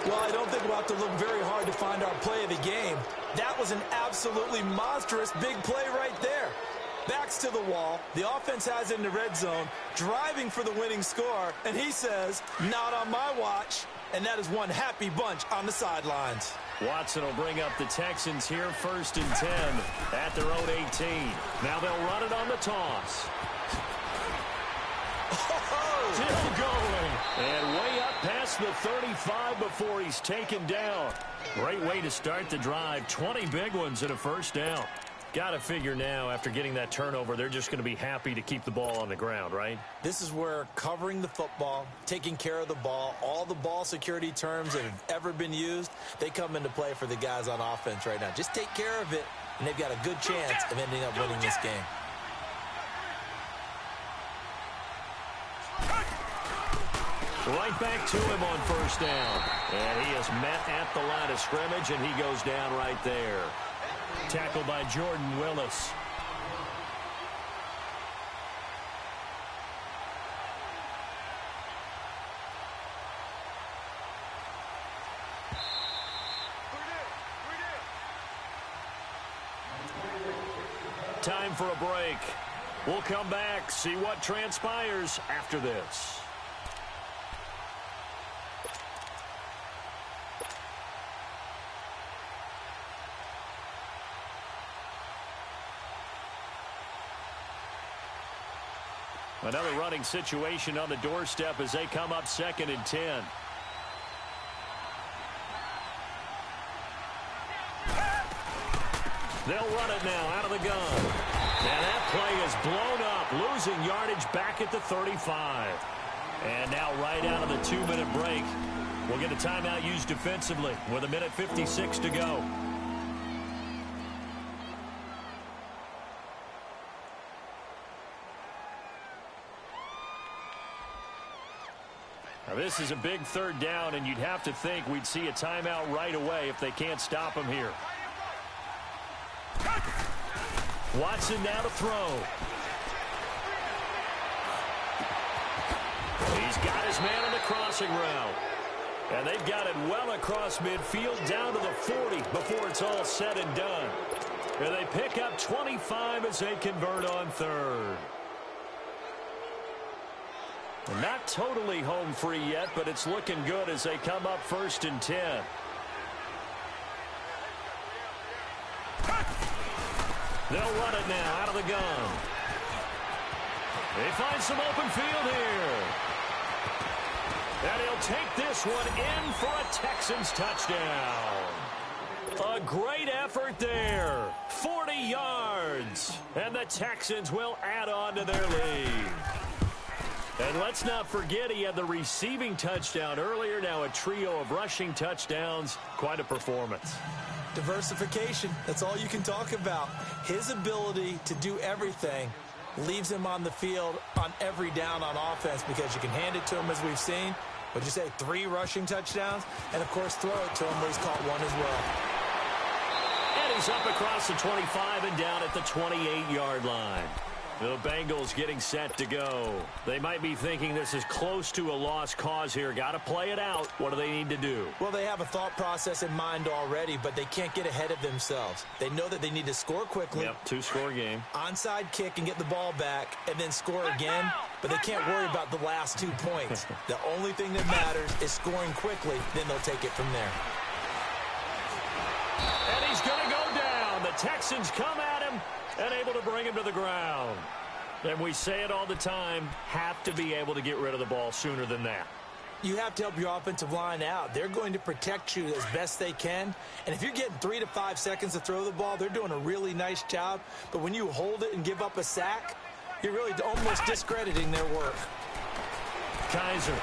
Well, I don't think we'll have to look very hard to find our play of the game. That was an absolutely monstrous big play right there. Backs to the wall. The offense has it in the red zone, driving for the winning score. And he says, not on my watch. And that is one happy bunch on the sidelines. Watson will bring up the Texans here 1st and 10 at their own 18. Now they'll run it on the toss. Still going. And way up past the 35 before he's taken down. Great way to start the drive. 20 big ones and a first down. Got to figure now, after getting that turnover, they're just going to be happy to keep the ball on the ground, right? This is where covering the football, taking care of the ball, all the ball security terms that have ever been used, they come into play for the guys on offense right now. Just take care of it, and they've got a good chance of ending up winning this game. Right back to him on first down. And he is met at the line of scrimmage, and he goes down right there. Tackled by Jordan Willis. Time for a break. We'll come back, see what transpires after this. Another running situation on the doorstep as they come up 2nd and 10. They'll run it now out of the gun. And that play is blown up, losing yardage back at the 35. And now right out of the 2-minute break, we'll get a timeout used defensively with 1:56 to go. Now, this is a big 3rd down, and you'd have to think we'd see a timeout right away if they can't stop him here. Watson now to throw. He's got his man on the crossing route. And they've got it well across midfield down to the 40 before it's all said and done. And they pick up 25 as they convert on 3rd. Not totally home free yet, but it's looking good as they come up 1st and 10. They'll run it now out of the gun. They find some open field here. And he'll take this one in for a Texans touchdown. A great effort there. 40 yards. And the Texans will add on to their lead. And let's not forget he had the receiving touchdown earlier. Now a trio of rushing touchdowns. Quite a performance. Diversification, that's all you can talk about. His ability to do everything leaves him on the field on every down on offense because you can hand it to him as we've seen. What'd you say, 3 rushing touchdowns? And, of course, throw it to him where he's caught one as well. And he's up across the 25 and down at the 28-yard line. The Bengals getting set to go. They might be thinking this is close to a lost cause here. Got to play it out. What do they need to do? Well, they have a thought process in mind already, but they can't get ahead of themselves. They know that they need to score quickly. Yep, 2-score game. Onside kick and get the ball back and then score again, but they can't worry about the last 2 points. The only thing that matters is scoring quickly, then they'll take it from there. And he's going to go down. The Texans come at him and able to bring him to the ground. And we say it all the time, have to be able to get rid of the ball sooner than that. You have to help your offensive line out. They're going to protect you as best they can. And if you're getting 3 to 5 seconds to throw the ball, they're doing a really nice job. But when you hold it and give up a sack, you're really almost discrediting their work. Kaiser.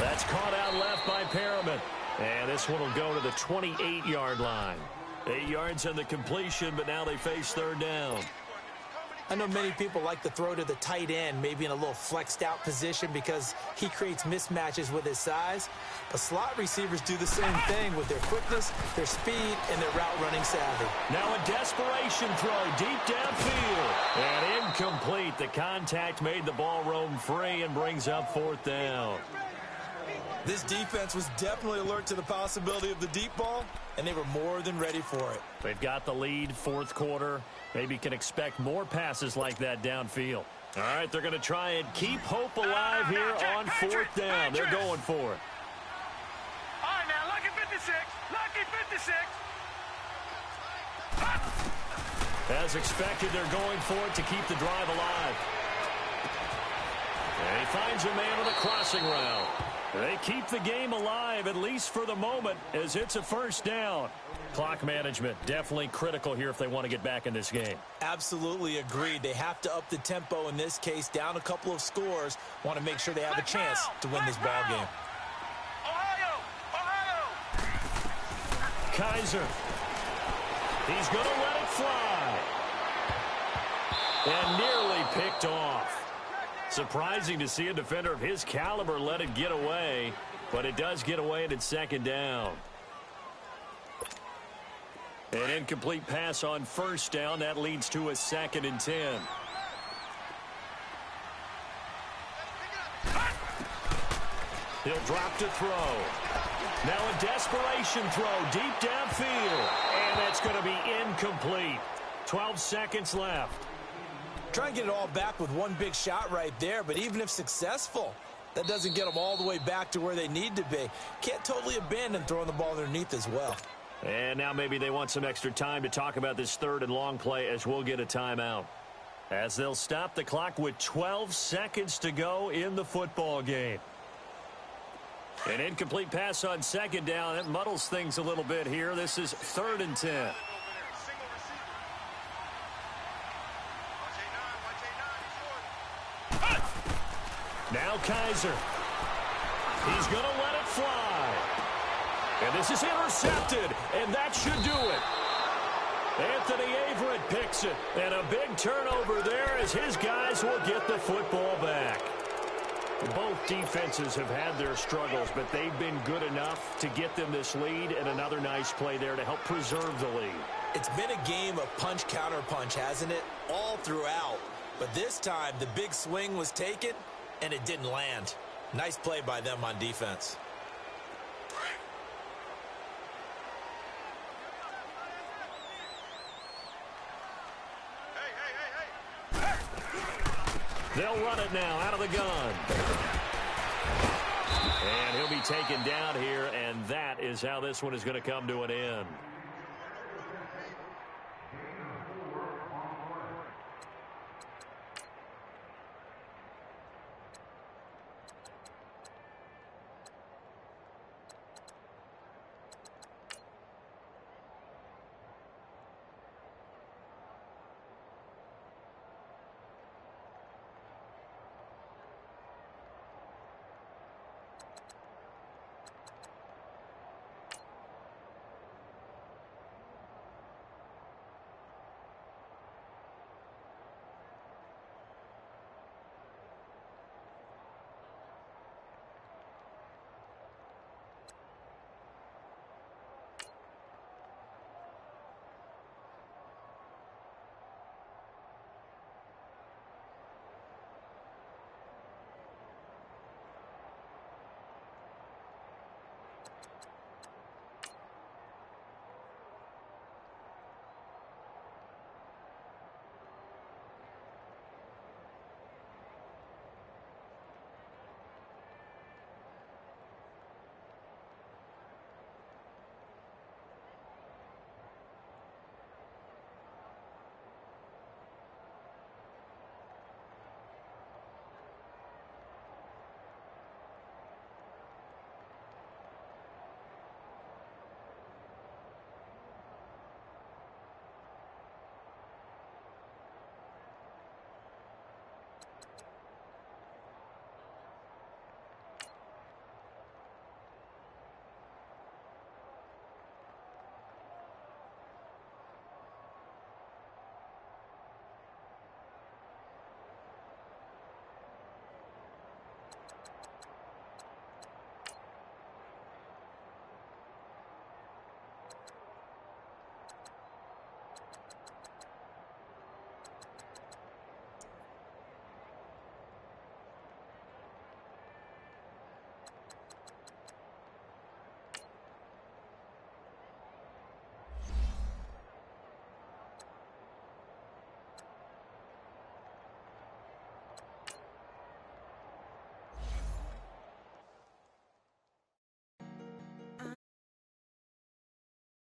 That's caught out left by Perriman. And this one will go to the 28-yard line. 8 yards on the completion, but now they face 3rd down. I know many people like to throw to the tight end, maybe in a little flexed out position because he creates mismatches with his size. But slot receivers do the same thing with their quickness, their speed, and their route running savvy. Now a desperation throw deep downfield. And incomplete. The contact made the ball roam free and brings up 4th down. This defense was definitely alert to the possibility of the deep ball, and they were more than ready for it. They've got the lead, 4th quarter. Maybe can expect more passes like that downfield. All right, they're going to try and keep hope alive here on 4th down. They're going for it. All right, now, lucky 56. Lucky 56. As expected, they're going for it to keep the drive alive. And he finds a man on the crossing route. They keep the game alive, at least for the moment, as it's a first down. Clock management, definitely critical here if they want to get back in this game. Absolutely agreed. They have to up the tempo in this case, down a couple of scores. Want to make sure they have a chance to win this ball game. Kaiser. He's going to let it fly. And nearly picked off. Surprising to see a defender of his caliber let it get away, but it does get away and it's second down. An incomplete pass on first down. That leads to a 2nd and 10. He'll drop to throw. Now a desperation throw deep downfield. And that's going to be incomplete. 12 seconds left. Try and get it all back with one big shot right there, but even if successful, that doesn't get them all the way back to where they need to be. Can't totally abandon throwing the ball underneath as well. And now maybe they want some extra time to talk about this 3rd and long play as we'll get a timeout. As they'll stop the clock with 12 seconds to go in the football game. An incomplete pass on 2nd down. It muddles things a little bit here. This is 3rd and 10. Now Kaiser. He's going to let it fly. And this is intercepted, and that should do it. Anthony Averett picks it, and a big turnover there as his guys will get the football back. Both defenses have had their struggles, but they've been good enough to get them this lead, and another nice play there to help preserve the lead. It's been a game of punch-counter-punch, hasn't it? All throughout. But this time, the big swing was taken, and it didn't land. Nice play by them on defense. They'll run it now out of the gun. And he'll be taken down here, and that is how this one is going to come to an end.